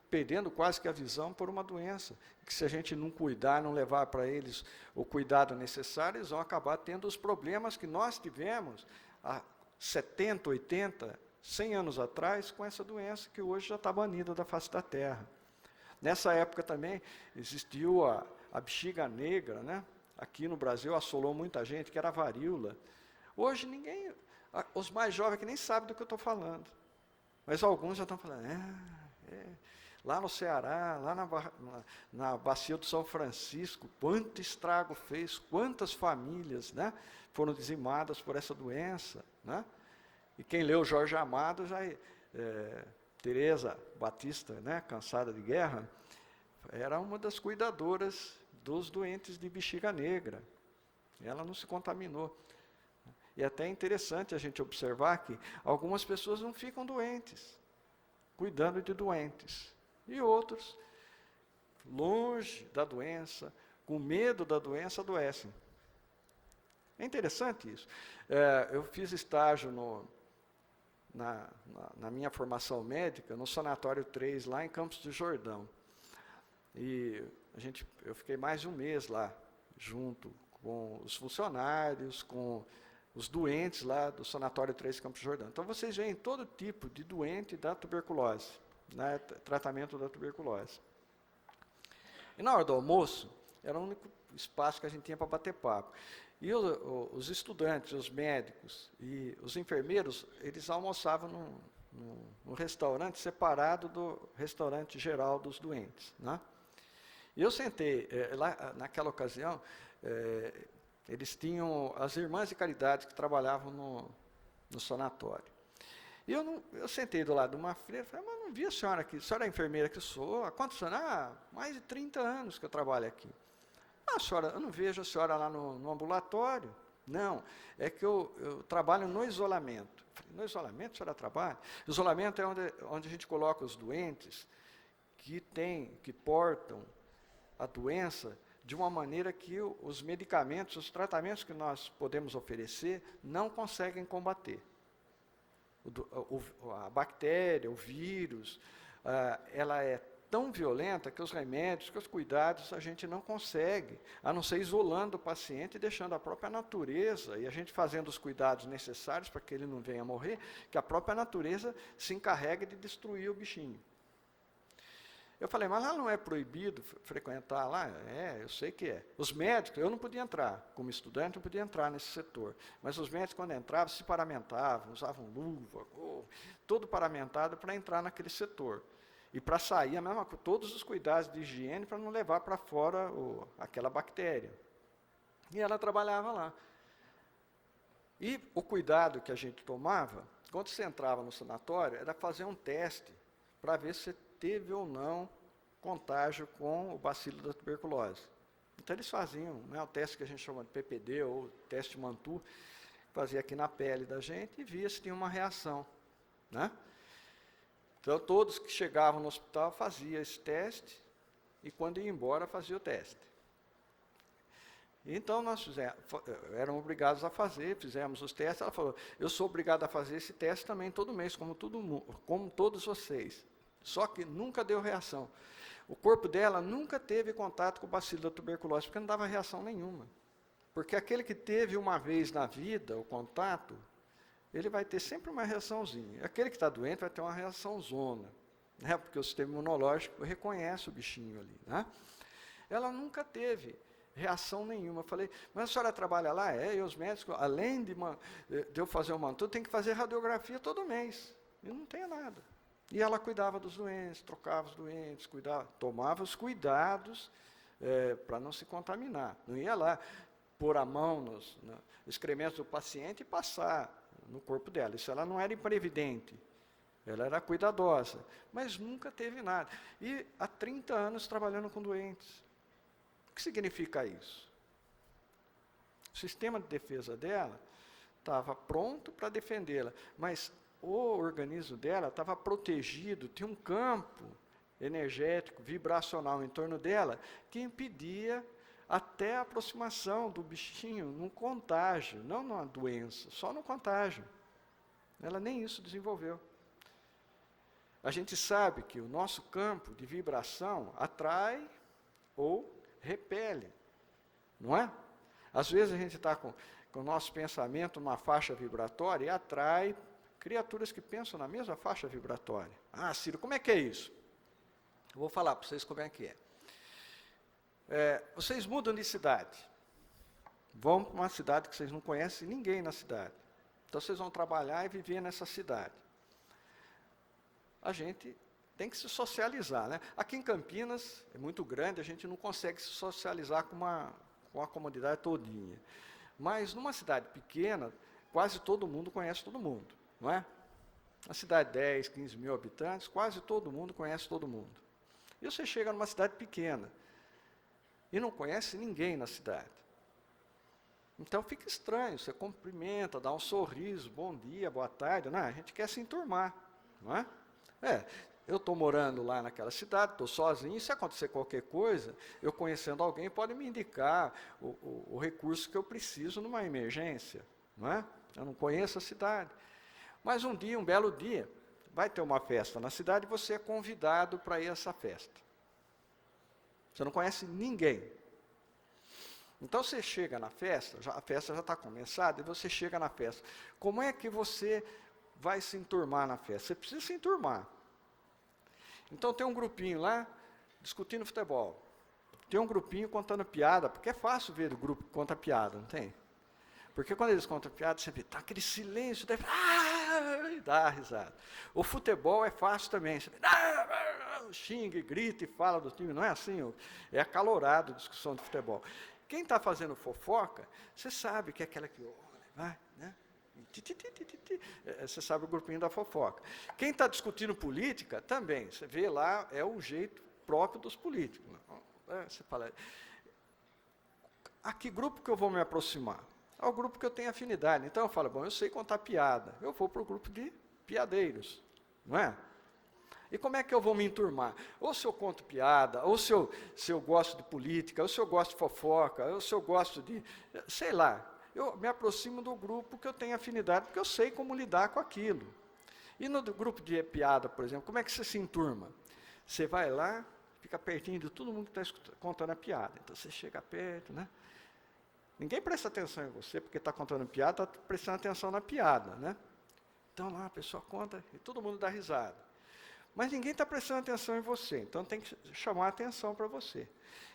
perdendo quase que a visão por uma doença, que se a gente não cuidar, não levar para eles o cuidado necessário, eles vão acabar tendo os problemas que nós tivemos há 70, 80, 100 anos atrás, com essa doença que hoje já está banida da face da terra. Nessa época também existiu a bexiga negra, né? Aqui no Brasil assolou muita gente, que era a varíola. Hoje ninguém, os mais jovens que nem sabem do que eu estou falando. Mas alguns já estão falando, Lá no Ceará, lá na bacia do São Francisco, quanto estrago fez, quantas famílias, né, foram dizimadas por essa doença. Né? E quem leu Jorge Amado, Teresa Batista, né, cansada de guerra, era uma das cuidadoras dos doentes de bexiga negra. Ela não se contaminou. E até é interessante a gente observar que algumas pessoas não ficam doentes, cuidando de doentes. E outros, longe da doença, com medo da doença, adoecem. É interessante isso. Eu fiz estágio na minha formação médica, no Sanatório 3, lá em Campos do Jordão. E eu fiquei mais de um mês lá, junto com os funcionários, com os doentes lá do Sanatório 3 Campos do Jordão. Então, vocês veem todo tipo de doente da tuberculose, né, tratamento da tuberculose. E na hora do almoço, era o único espaço que a gente tinha para bater papo. E os estudantes, os médicos e os enfermeiros, eles almoçavam num restaurante separado do restaurante geral dos doentes. Né? E eu sentei, lá naquela ocasião, eles tinham as irmãs de caridade que trabalhavam no sanatório. E eu sentei do lado de uma freira e falei, mas não vi a senhora aqui, a senhora é enfermeira que sou, há quantos anos? Mais de 30 anos que eu trabalho aqui. Senhora, eu não vejo a senhora lá no ambulatório. Não, é que eu trabalho no isolamento. Falei, no isolamento a senhora trabalha? Isolamento é onde a gente coloca os doentes que portam a doença de uma maneira que os medicamentos, os tratamentos que nós podemos oferecer, não conseguem combater. A bactéria, o vírus, ela é tão violenta que os remédios, que os cuidados, a gente não consegue, a não ser isolando o paciente e deixando a própria natureza, e a gente fazendo os cuidados necessários para que ele não venha a morrer, que a própria natureza se encarregue de destruir o bichinho. Eu falei, mas lá não é proibido frequentar lá? Eu sei que é. Os médicos, eu não podia entrar, como estudante, não podia entrar nesse setor. Mas os médicos, quando entravam, se paramentavam, usavam luva, todo paramentado para entrar naquele setor. E para sair, a mesma coisa, todos os cuidados de higiene para não levar para fora aquela bactéria. E ela trabalhava lá. E o cuidado que a gente tomava, quando você entrava no sanatório, era fazer um teste para ver se teve ou não contágio com o bacilo da tuberculose. Então, eles faziam, né, o teste que a gente chama de PPD, ou teste Mantoux, fazia aqui na pele da gente e via se tinha uma reação. Né? Então, todos que chegavam no hospital faziam esse teste e, quando ia embora, faziam o teste. Então, nós éramos obrigados a fazer, fizemos os testes. Ela falou, eu sou obrigado a fazer esse teste também todo mês, como todos vocês. Só que nunca deu reação. O corpo dela nunca teve contato com o bacilo da tuberculose, porque não dava reação nenhuma. Porque aquele que teve uma vez na vida o contato, ele vai ter sempre uma reaçãozinha. Aquele que está doente vai ter uma reação zona, né? Porque o sistema imunológico reconhece o bichinho ali. Né? Ela nunca teve reação nenhuma. Eu falei, mas a senhora trabalha lá? E os médicos, além de eu fazer o Mantoux, tem que fazer radiografia todo mês. E não tem nada. E ela cuidava dos doentes, trocava os doentes, tomava os cuidados para não se contaminar. Não ia lá pôr a mão nos excrementos do paciente e passar no corpo dela. Isso ela não era imprevidente, ela era cuidadosa, mas nunca teve nada. E há 30 anos trabalhando com doentes. O que significa isso? O sistema de defesa dela estava pronto para defendê-la, mas o organismo dela estava protegido, tinha um campo energético, vibracional em torno dela, que impedia até a aproximação do bichinho num contágio, não numa doença, só no contágio. Ela nem isso desenvolveu. A gente sabe que o nosso campo de vibração atrai ou repele, não é? Às vezes a gente está com o nosso pensamento numa faixa vibratória e atrai criaturas que pensam na mesma faixa vibratória. Ciro, como é que é isso? Eu vou falar para vocês como é que é. Vocês mudam de cidade. Vão para uma cidade que vocês não conhecem ninguém na cidade. Então, vocês vão trabalhar e viver nessa cidade. A gente tem que se socializar, né? Aqui em Campinas, é muito grande, a gente não consegue se socializar com a comunidade todinha. Mas numa cidade pequena, quase todo mundo conhece todo mundo, não é? Uma cidade de 10, 15 mil habitantes, quase todo mundo conhece todo mundo. E você chega numa cidade pequena e não conhece ninguém na cidade. Então fica estranho, você cumprimenta, dá um sorriso, bom dia, boa tarde, né? A gente quer se enturmar, não é? Eu estou morando lá naquela cidade, estou sozinho, se acontecer qualquer coisa, eu conhecendo alguém pode me indicar o recurso que eu preciso numa emergência, não é? Eu não conheço a cidade. Mas um dia, um belo dia, vai ter uma festa na cidade e você é convidado para ir a essa festa. Você não conhece ninguém. Então você chega na festa, a festa já está começada, e você chega na festa. Como é que você vai se enturmar na festa? Você precisa se enturmar. Então tem um grupinho lá, discutindo futebol. Tem um grupinho contando piada, porque é fácil ver o grupo que conta piada, não tem? Porque quando eles contam piada, você vê, tá aquele silêncio, daí, e dá risada. O futebol é fácil também, você vê, xinga, grita e fala do time, não é assim? É acalorado a discussão de futebol. Quem está fazendo fofoca, você sabe que é aquela que vai, né? Você sabe o grupinho da fofoca. Quem está discutindo política, também, você vê lá, é o jeito próprio dos políticos. Você fala, a que grupo que eu vou me aproximar? Ao grupo que eu tenho afinidade. Então eu falo, bom, eu sei contar piada, eu vou para o grupo de piadeiros, não é? E como é que eu vou me enturmar? Ou se eu conto piada, ou se eu gosto de política, ou se eu gosto de fofoca, ou se eu gosto de, sei lá, eu me aproximo do grupo que eu tenho afinidade, porque eu sei como lidar com aquilo. E no grupo de piada, por exemplo, como é que você se enturma? Você vai lá, fica pertinho de todo mundo que está contando a piada. Então você chega perto, né? Ninguém presta atenção em você, porque está contando piada, está prestando atenção na piada, né? Então lá a pessoa conta e todo mundo dá risada. Mas ninguém está prestando atenção em você, então tem que chamar a atenção para você.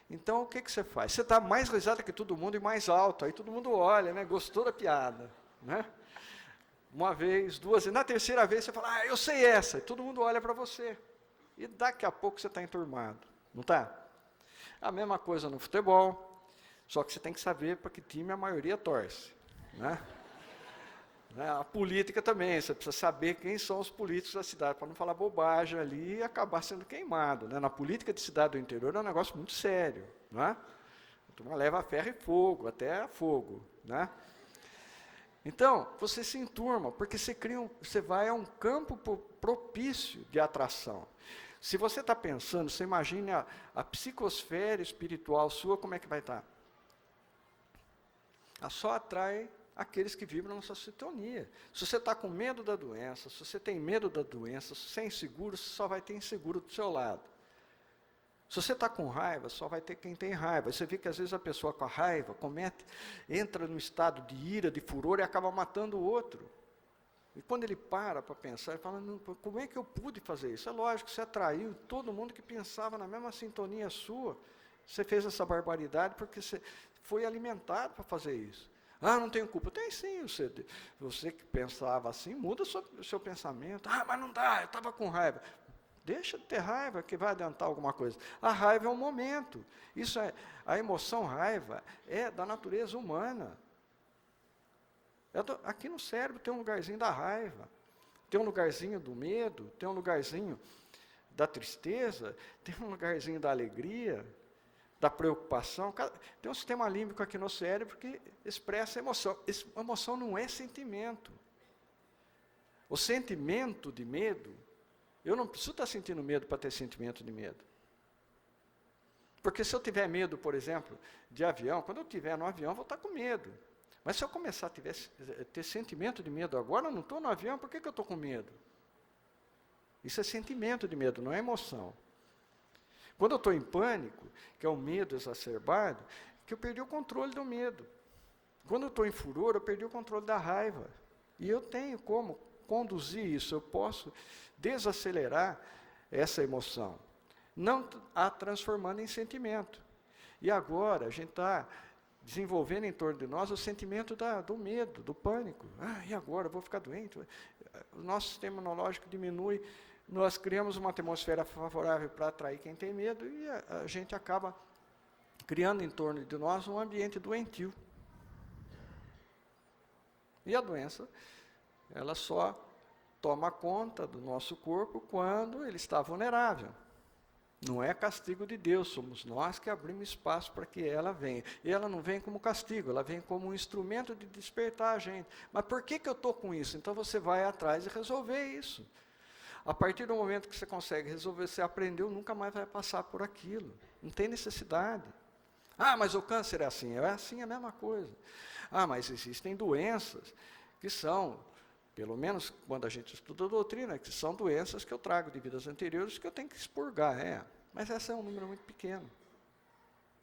Então, o que você faz? Você dá mais risada que todo mundo e mais alto, aí todo mundo olha, né? Gostou da piada, né? Uma vez, duas vezes, na terceira vez você fala, eu sei essa, e todo mundo olha para você. E daqui a pouco você está enturmado, não está? A mesma coisa no futebol, só que você tem que saber para que time a maioria torce, né? A política também, você precisa saber quem são os políticos da cidade, para não falar bobagem ali e acabar sendo queimado, né? Na política de cidade do interior é um negócio muito sério, não é? A turma leva a ferro e fogo, até fogo, né? Então, você se enturma, porque você vai a um campo propício de atração. Se você está pensando, você imagina a psicosfera espiritual sua, como é que vai estar? Ela só atrai aqueles que vibram na sua sintonia. Se você está com medo da doença, se você tem medo da doença, se você é inseguro, você só vai ter inseguro do seu lado. Se você está com raiva, só vai ter quem tem raiva. Você vê que às vezes a pessoa com a raiva entra no estado de ira, de furor e acaba matando o outro. E quando ele para pensar, ele fala, como é que eu pude fazer isso? É lógico, você atraiu todo mundo que pensava na mesma sintonia sua. Você fez essa barbaridade porque você foi alimentado para fazer isso. Não tenho culpa. Tem sim, você que pensava assim, muda o seu pensamento. Mas não dá, eu estava com raiva. Deixa de ter raiva, que vai adiantar alguma coisa. A raiva é um momento. A emoção raiva é da natureza humana. Aqui no cérebro tem um lugarzinho da raiva, tem um lugarzinho do medo, tem um lugarzinho da tristeza, tem um lugarzinho da alegria, da preocupação. Tem um sistema límbico aqui no cérebro que expressa emoção. Emoção não é sentimento. O sentimento de medo, eu não preciso estar sentindo medo para ter sentimento de medo. Porque se eu tiver medo, por exemplo, de avião, quando eu estiver no avião, eu vou estar com medo. Mas se eu começar a ter sentimento de medo agora, eu não estou no avião, por que eu estou com medo? Isso é sentimento de medo, não é emoção. Quando eu estou em pânico, que é o medo exacerbado, que eu perdi o controle do medo. Quando eu estou em furor, eu perdi o controle da raiva. E eu tenho como conduzir isso, eu posso desacelerar essa emoção, não a transformando em sentimento. E agora a gente está desenvolvendo em torno de nós o sentimento do medo, do pânico. E agora? Eu vou ficar doente? O nosso sistema imunológico diminui, nós criamos uma atmosfera favorável para atrair quem tem medo e a gente acaba criando em torno de nós um ambiente doentio. E a doença, ela só toma conta do nosso corpo quando ele está vulnerável. Não é castigo de Deus, somos nós que abrimos espaço para que ela venha. E ela não vem como castigo, ela vem como um instrumento de despertar a gente. Mas por que eu estou com isso? Então você vai atrás e resolver isso. A partir do momento que você consegue resolver, você aprendeu, nunca mais vai passar por aquilo. Não tem necessidade. Mas o câncer é assim. É assim, é a mesma coisa. Mas existem doenças que são, pelo menos quando a gente estuda a doutrina, que são doenças que eu trago de vidas anteriores que eu tenho que expurgar. Mas esse é um número muito pequeno.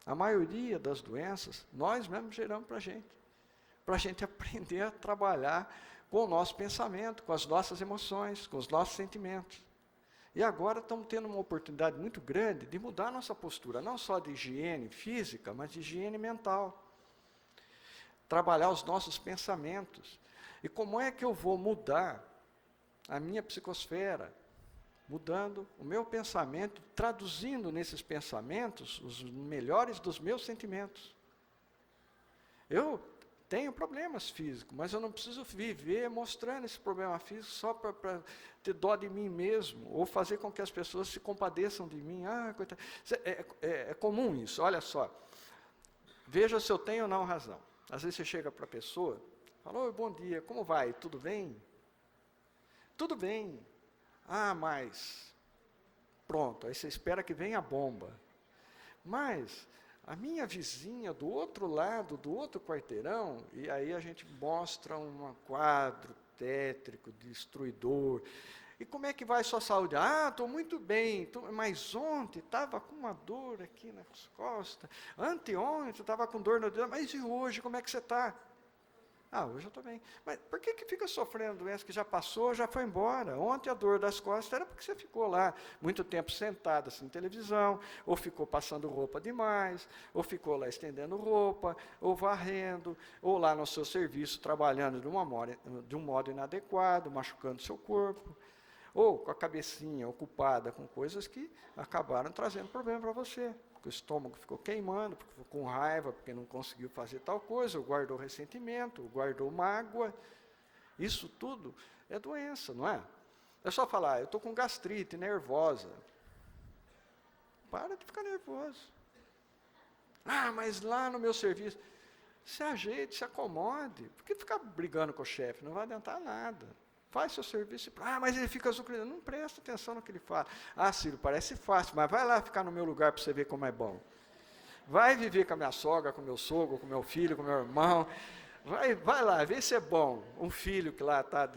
A maioria das doenças, nós mesmos geramos para a gente aprender a trabalhar com o nosso pensamento, com as nossas emoções, com os nossos sentimentos. E agora estamos tendo uma oportunidade muito grande de mudar a nossa postura, não só de higiene física, mas de higiene mental. Trabalhar os nossos pensamentos. E como é que eu vou mudar a minha psicosfera? Mudando o meu pensamento, traduzindo nesses pensamentos os melhores dos meus sentimentos. Eu tenho problemas físicos, mas eu não preciso viver mostrando esse problema físico só para ter dó de mim mesmo, ou fazer com que as pessoas se compadeçam de mim. Coitado. É comum isso, olha só. Veja se eu tenho ou não razão. Às vezes você chega para a pessoa, fala, oi, bom dia, como vai? Tudo bem? Tudo bem. Mas, pronto, aí você espera que venha a bomba. Mas a minha vizinha do outro lado, do outro quarteirão, e aí a gente mostra um quadro tétrico, destruidor. E como é que vai a sua saúde? Estou muito bem, mas ontem estava com uma dor aqui nas costas, anteontem estava com dor no dedo, mas e hoje, como é que você está? Hoje eu estou bem. Mas por que fica sofrendo doença que já passou, já foi embora? Ontem a dor das costas era porque você ficou lá muito tempo sentado assim, em televisão, ou ficou passando roupa demais, ou ficou lá estendendo roupa, ou varrendo, ou lá no seu serviço trabalhando de um modo inadequado, machucando seu corpo, ou com a cabecinha ocupada com coisas que acabaram trazendo problema para você. O estômago ficou queimando, porque ficou com raiva, porque não conseguiu fazer tal coisa, ou guardou ressentimento, ou guardou mágoa. Isso tudo é doença, não é? É só falar, eu estou com gastrite, nervosa. Para de ficar nervoso. Mas lá no meu serviço, se ajeite, se acomode. Por que ficar brigando com o chefe? Não vai adiantar nada. Faz seu serviço. Mas ele fica azucrinado. Não presta atenção no que ele fala. Ciro, parece fácil, mas vai lá ficar no meu lugar para você ver como é bom. Vai viver com a minha sogra, com o meu sogro, com o meu filho, com o meu irmão. Vai lá, vê se é bom. Um filho que lá está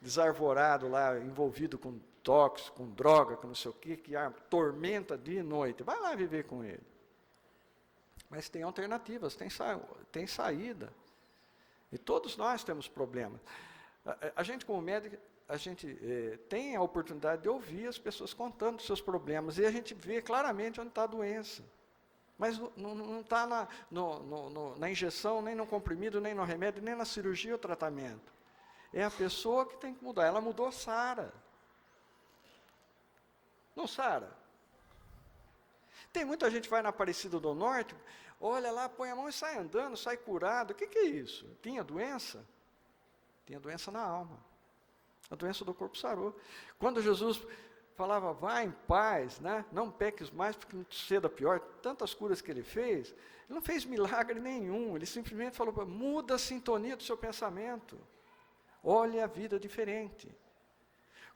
desarvorado, lá, envolvido com tóxico, com droga, com não sei o quê, que tormenta dia e noite. Vai lá viver com ele. Mas tem alternativas, tem saída. E todos nós temos problemas. A gente, como médico, a gente tem a oportunidade de ouvir as pessoas contando os seus problemas, e a gente vê claramente onde está a doença. Mas não está na injeção, nem no comprimido, nem no remédio, nem na cirurgia ou tratamento. É a pessoa que tem que mudar. Ela mudou, sara. Não sara. Tem muita gente que vai na Aparecida do Norte, olha lá, põe a mão e sai andando, sai curado. O que é isso? Tinha doença? Tinha doença na alma. A doença do corpo sarou. Quando Jesus falava, vá em paz, né? Não peques mais, porque não te suceda pior, tantas curas que ele fez não fez milagre nenhum. Ele simplesmente falou, muda a sintonia do seu pensamento. Olhe a vida diferente.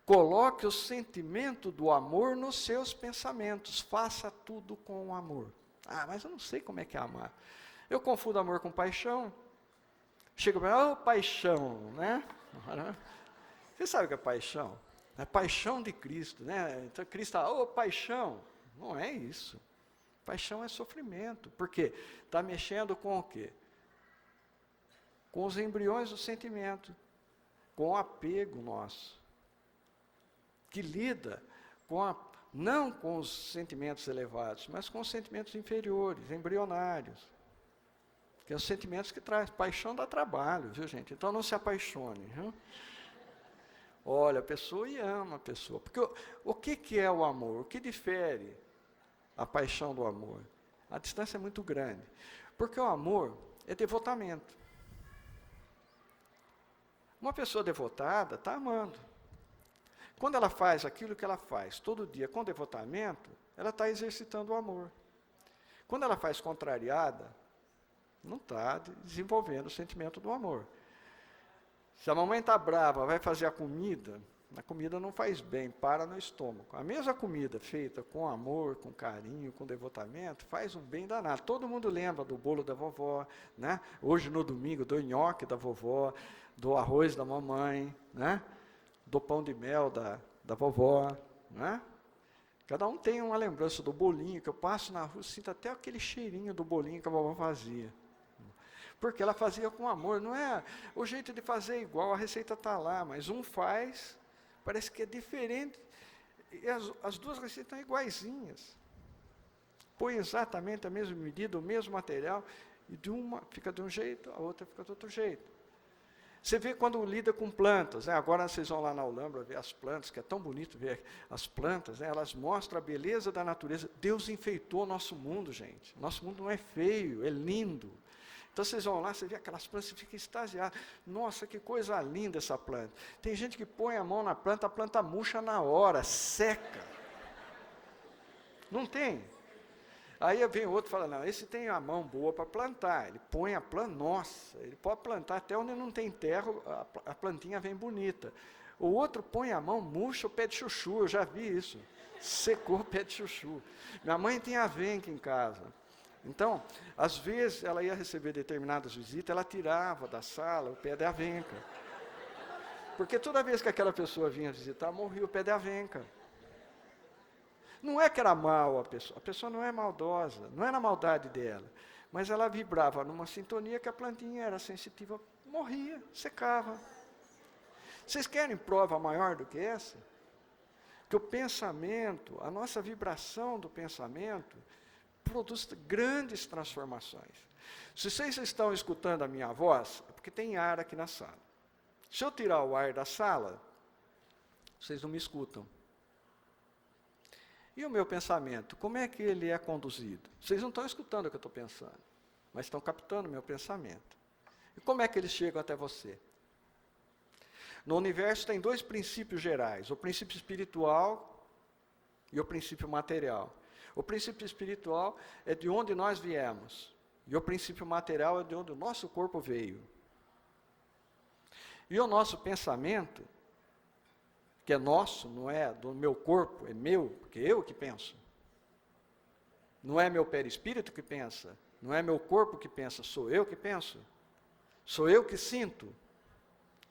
Coloque o sentimento do amor nos seus pensamentos. Faça tudo com amor. Mas eu não sei como é que é amar. Eu confundo amor com paixão. Chega para paixão, né? Você sabe o que é paixão? É paixão de Cristo, né? Então Cristo está, paixão. Não é isso. Paixão é sofrimento. Por quê? Está mexendo com o quê? Com os embriões do sentimento, com o apego nosso, que lida não com os sentimentos elevados, mas com os sentimentos inferiores, embrionários. Que é os sentimentos que traz. Paixão dá trabalho, viu, gente? Então não se apaixone, viu? Olha a pessoa e ama a pessoa. Porque o que é o amor? O que difere a paixão do amor? A distância é muito grande. Porque o amor é devotamento. Uma pessoa devotada está amando. Quando ela faz aquilo que ela faz todo dia com devotamento, ela está exercitando o amor. Quando ela faz contrariada, não está desenvolvendo o sentimento do amor. Se a mamãe está brava, vai fazer a comida não faz bem, para no estômago. A mesma comida feita com amor, com carinho, com devotamento, faz um bem danado. Todo mundo lembra do bolo da vovó, né? Hoje no domingo, do nhoque da vovó, do arroz da mamãe, né? Do pão de mel da vovó, né? Cada um tem uma lembrança do bolinho, que eu passo na rua, sinto até aquele cheirinho do bolinho que a vovó fazia. Porque ela fazia com amor, não é o jeito de fazer igual, a receita está lá, mas um faz, parece que é diferente, e as duas receitas estão iguaizinhas. Põe exatamente a mesma medida, o mesmo material, e de uma fica de um jeito, a outra fica de outro jeito. Você vê quando lida com plantas, né? Agora vocês vão lá na Alhambra ver as plantas, que é tão bonito ver as plantas, né? Elas mostram a beleza da natureza. Deus enfeitou o nosso mundo, gente. Nosso mundo não é feio, é lindo. Então vocês vão lá, você vê aquelas plantas, você fica extasiado. Nossa, que coisa linda essa planta. Tem gente que põe a mão na planta, a planta murcha na hora, seca. Não tem? Aí vem outro e fala, não, esse tem a mão boa para plantar. Ele põe a planta, nossa, ele pode plantar até onde não tem terra, a plantinha vem bonita. O outro põe a mão, murcha o pé de chuchu, eu já vi isso. Secou o pé de chuchu. Minha mãe tem avenca em casa. Então, às vezes, ela ia receber determinadas visitas, ela tirava da sala o pé de avenca. Porque toda vez que aquela pessoa vinha visitar, morria o pé de avenca. Não é que era mal a pessoa não é maldosa, não é na maldade dela, mas ela vibrava numa sintonia que a plantinha era sensitiva, morria, secava. Vocês querem prova maior do que essa? Que o pensamento, a nossa vibração do pensamento, produz grandes transformações. Se vocês estão escutando a minha voz, é porque tem ar aqui na sala. Se eu tirar o ar da sala, vocês não me escutam. E o meu pensamento, como é que ele é conduzido? Vocês não estão escutando o que eu estou pensando, mas estão captando o meu pensamento. E como é que eles chegam até você? No universo tem dois princípios gerais, o princípio espiritual e o princípio material. O princípio espiritual é de onde nós viemos, e o princípio material é de onde o nosso corpo veio. E o nosso pensamento, que é nosso, não é do meu corpo, é meu, porque eu que penso. Não é meu perispírito que pensa, não é meu corpo que pensa, sou eu que penso. Sou eu que sinto.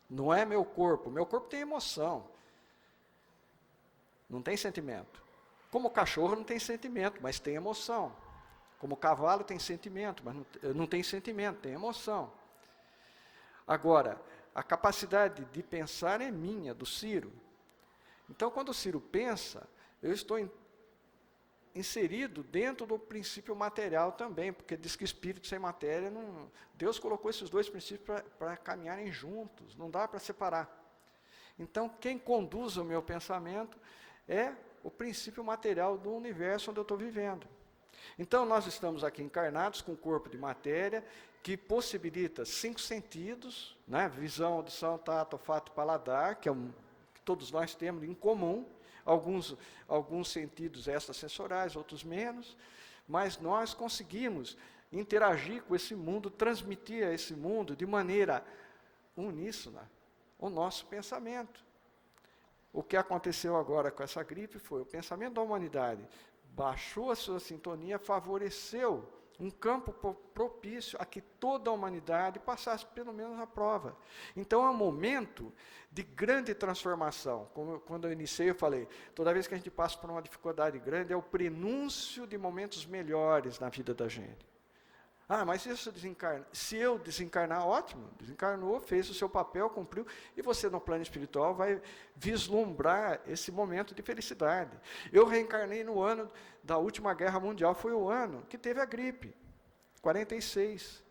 Não é meu corpo tem emoção. Não tem sentimento. Como o cachorro não tem sentimento, mas tem emoção. Como o cavalo tem sentimento, mas não tem sentimento, tem emoção. Agora, a capacidade de pensar é minha, do Ciro. Então, quando o Ciro pensa, eu estou inserido dentro do princípio material também, porque diz que espírito sem matéria, não, Deus colocou esses dois princípios para caminharem juntos, não dá para separar. Então, quem conduz o meu pensamento é o princípio material do universo onde eu estou vivendo. Então, nós estamos aqui encarnados com um corpo de matéria que possibilita 5 sentidos, né? Visão, audição, tato, olfato, paladar, que todos nós temos em comum, alguns sentidos extrasensoriais, outros menos, mas nós conseguimos interagir com esse mundo, transmitir a esse mundo de maneira uníssona o nosso pensamento. O que aconteceu agora com essa gripe foi o pensamento da humanidade baixou a sua sintonia, favoreceu um campo propício a que toda a humanidade passasse pelo menos a prova. Então é um momento de grande transformação. Quando eu iniciei, eu falei, toda vez que a gente passa por uma dificuldade grande, é o prenúncio de momentos melhores na vida da gente. Ah, mas isso se eu desencarnar, ótimo, desencarnou, fez o seu papel, cumpriu, e você no plano espiritual vai vislumbrar esse momento de felicidade. Eu reencarnei no ano da última guerra mundial, foi o ano que teve a gripe, 46.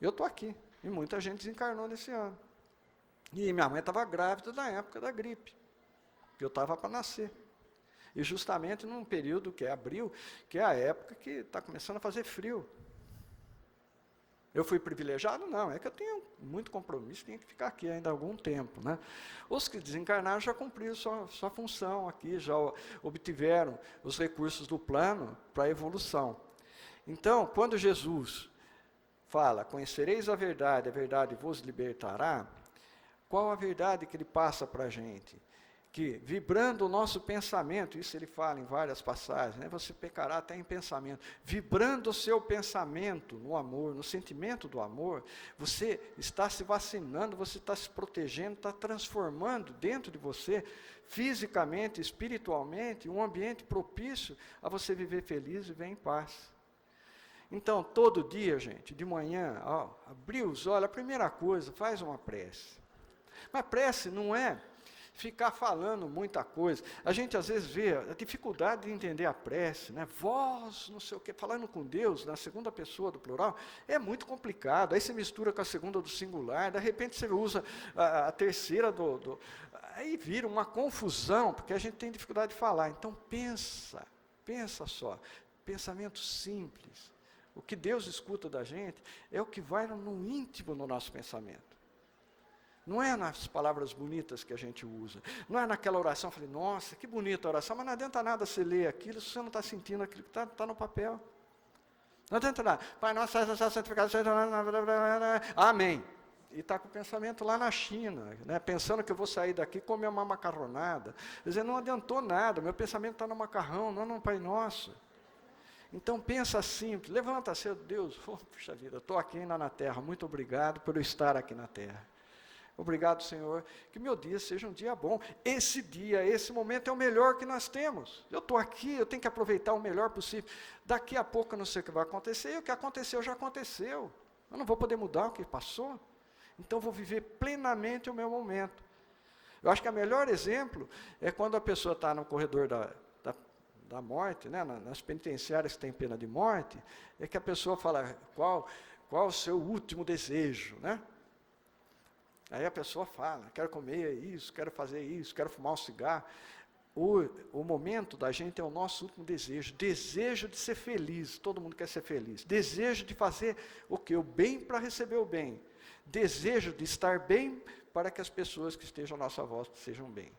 Eu estou aqui, e muita gente desencarnou nesse ano. E minha mãe estava grávida na época da gripe, que eu estava para nascer. E justamente num período que é abril, que é a época que está começando a fazer frio. Eu fui privilegiado? Não, é que eu tenho muito compromisso, tenho que ficar aqui ainda algum tempo, né? Os que desencarnaram já cumpriram sua função aqui, já obtiveram os recursos do plano para a evolução. Então, quando Jesus fala, conhecereis a verdade vos libertará, qual a verdade que ele passa para a gente? Que, vibrando o nosso pensamento, isso ele fala em várias passagens, né? Você pecará até em pensamento. Vibrando o seu pensamento no amor, no sentimento do amor, você está se vacinando, você está se protegendo, está transformando dentro de você, fisicamente, espiritualmente, um ambiente propício a você viver feliz e viver em paz. Então, todo dia, gente, de manhã, abrir os olhos, a primeira coisa, faz uma prece. Mas prece não é ficar falando muita coisa. A gente às vezes vê a dificuldade de entender a prece, né? Vós, não sei o quê, falando com Deus, na segunda pessoa do plural, é muito complicado. Aí você mistura com a segunda do singular, de repente você usa a terceira aí vira uma confusão, porque a gente tem dificuldade de falar. Então pensa só, pensamento simples. O que Deus escuta da gente é o que vai no íntimo do nosso pensamento. Não é nas palavras bonitas que a gente usa. Não é naquela oração, falei, nossa, que bonita a oração, mas não adianta nada você ler aquilo se você não está sentindo aquilo que está no papel. Não adianta nada. Pai nosso, santificado seja, amém. E está com o pensamento lá na China, né, pensando que eu vou sair daqui e comer uma macarronada. Quer dizer, não adiantou nada, meu pensamento está no macarrão, não no Pai Nosso. Então pensa simples, levanta cedo, Deus, puxa vida, estou aqui ainda na terra, muito obrigado por eu estar aqui na terra. Obrigado, Senhor, que meu dia seja um dia bom. Esse dia, esse momento é o melhor que nós temos. Eu estou aqui, eu tenho que aproveitar o melhor possível. Daqui a pouco eu não sei o que vai acontecer, e o que aconteceu já aconteceu. Eu não vou poder mudar o que passou. Então, vou viver plenamente o meu momento. Eu acho que o melhor exemplo é quando a pessoa está no corredor da morte, né, nas penitenciárias que tem pena de morte, é que a pessoa fala, qual o seu último desejo, né? Aí a pessoa fala, quero comer isso, quero fazer isso, quero fumar um cigarro. O momento da gente é o nosso último desejo de ser feliz, todo mundo quer ser feliz, desejo de fazer o quê? O bem para receber o bem, desejo de estar bem para que as pessoas que estejam à nossa volta sejam bem.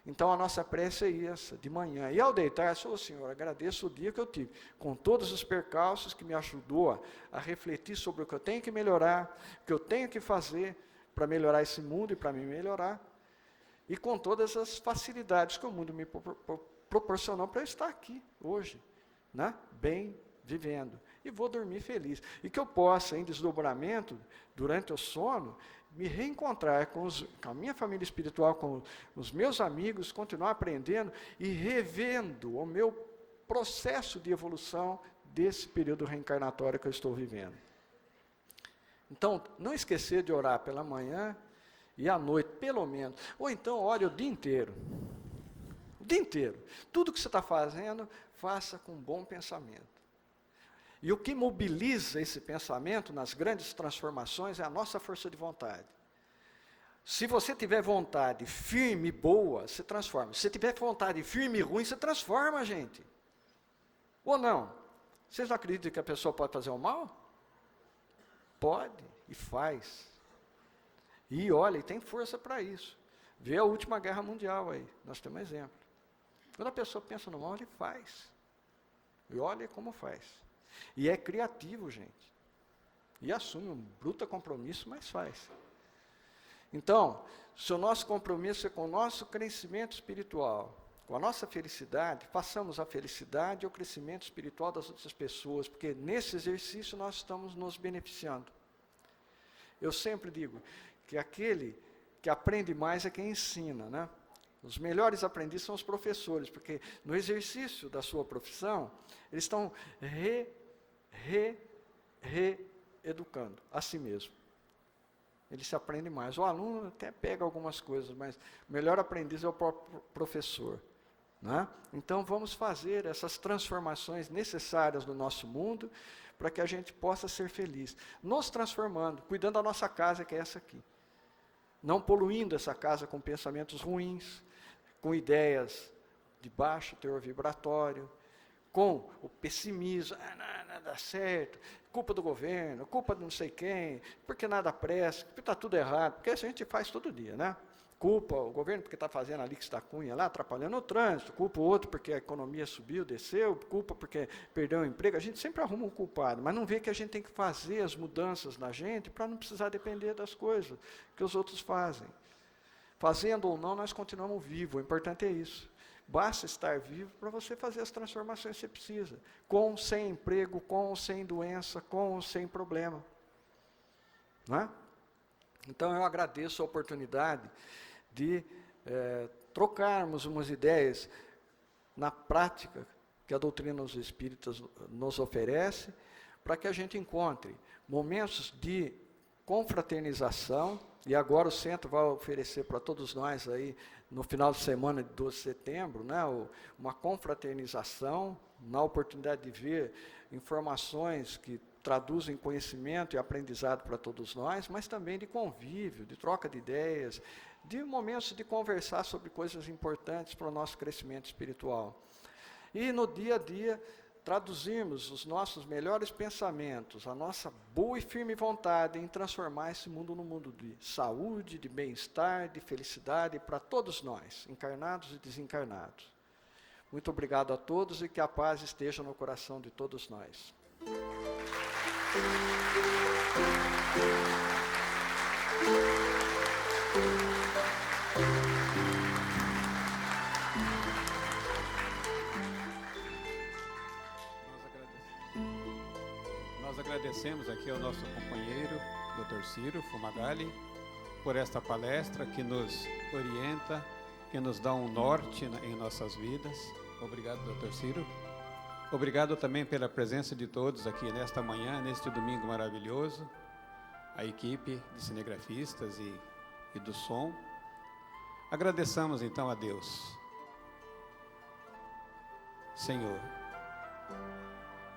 Então a nossa prece é essa, de manhã, e ao deitar, Senhor, agradeço o dia que eu tive, com todos os percalços que me ajudou a refletir sobre o que eu tenho que melhorar, o que eu tenho que fazer, para melhorar esse mundo e para me melhorar, e com todas as facilidades que o mundo me proporcionou para eu estar aqui hoje, né? Bem, vivendo, e vou dormir feliz, e que eu possa, em desdobramento, durante o sono, me reencontrar com a minha família espiritual, com os meus amigos, continuar aprendendo e revendo o meu processo de evolução desse período reencarnatório que eu estou vivendo. Então, não esquecer de orar pela manhã e à noite, pelo menos. Ou então, ore o dia inteiro. O dia inteiro. Tudo que você está fazendo, faça com bom pensamento. E o que mobiliza esse pensamento nas grandes transformações é a nossa força de vontade. Se você tiver vontade firme e boa, você transforma. Se você tiver vontade firme e ruim, você transforma, gente. Ou não? Vocês não acreditam que a pessoa pode fazer o mal? Pode, e faz. E olha, e tem força para isso. Vê a última guerra mundial aí, nós temos um exemplo. Quando a pessoa pensa no mal, ele faz. E olha como faz. E é criativo, gente. E assume um bruto compromisso, mas faz. Então, se o nosso compromisso é com o nosso crescimento espiritual, com a nossa felicidade, façamos a felicidade e o crescimento espiritual das outras pessoas, porque nesse exercício nós estamos nos beneficiando. Eu sempre digo que aquele que aprende mais é quem ensina, né? Os melhores aprendizes são os professores, porque no exercício da sua profissão, eles estão reeducando a si mesmo. Ele se aprende mais. O aluno até pega algumas coisas, mas o melhor aprendiz é o próprio professor. né? Então, vamos fazer essas transformações necessárias no nosso mundo para que a gente possa ser feliz. Nos transformando, cuidando da nossa casa, que é essa aqui. Não poluindo essa casa com pensamentos ruins, com ideias de baixo teor vibratório, com o pessimismo, nada dá certo, culpa do governo, culpa de não sei quem, porque nada presta, porque está tudo errado, porque isso a gente faz todo dia, né? Culpa o governo porque está fazendo a Lix da Cunha lá, atrapalhando o trânsito, culpa o outro porque a economia subiu, desceu, culpa porque perdeu o emprego. A gente sempre arruma um culpado, mas não vê que a gente tem que fazer as mudanças na gente para não precisar depender das coisas que os outros fazem. Fazendo ou não, nós continuamos vivos, o importante é isso. Basta estar vivo para você fazer as transformações que você precisa, com ou sem emprego, com ou sem doença, com ou sem problema. Não é? Então, eu agradeço a oportunidade de trocarmos umas ideias na prática que a doutrina dos Espíritas nos oferece, para que a gente encontre momentos de confraternização, e agora o centro vai oferecer para todos nós aí, no final de semana de 12 de setembro, né, uma confraternização, na oportunidade de ver informações que traduzem conhecimento e aprendizado para todos nós, mas também de convívio, de troca de ideias, de momentos de conversar sobre coisas importantes para o nosso crescimento espiritual. E no dia a dia, traduzirmos os nossos melhores pensamentos, a nossa boa e firme vontade em transformar esse mundo num mundo de saúde, de bem-estar, de felicidade para todos nós, encarnados e desencarnados. Muito obrigado a todos e que a paz esteja no coração de todos nós. Nós agradecemos aqui ao nosso companheiro, Dr. Ciro Fumagalli, por esta palestra que nos orienta, que nos dá um norte em nossas vidas. Obrigado, Dr. Ciro. Obrigado também pela presença de todos aqui nesta manhã, neste domingo maravilhoso, a equipe de cinegrafistas e do som. Agradeçamos então a Deus. Senhor,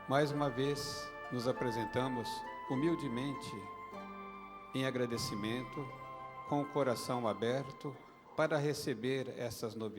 mais uma vez nos apresentamos humildemente em agradecimento, com o coração aberto para receber essas novidades.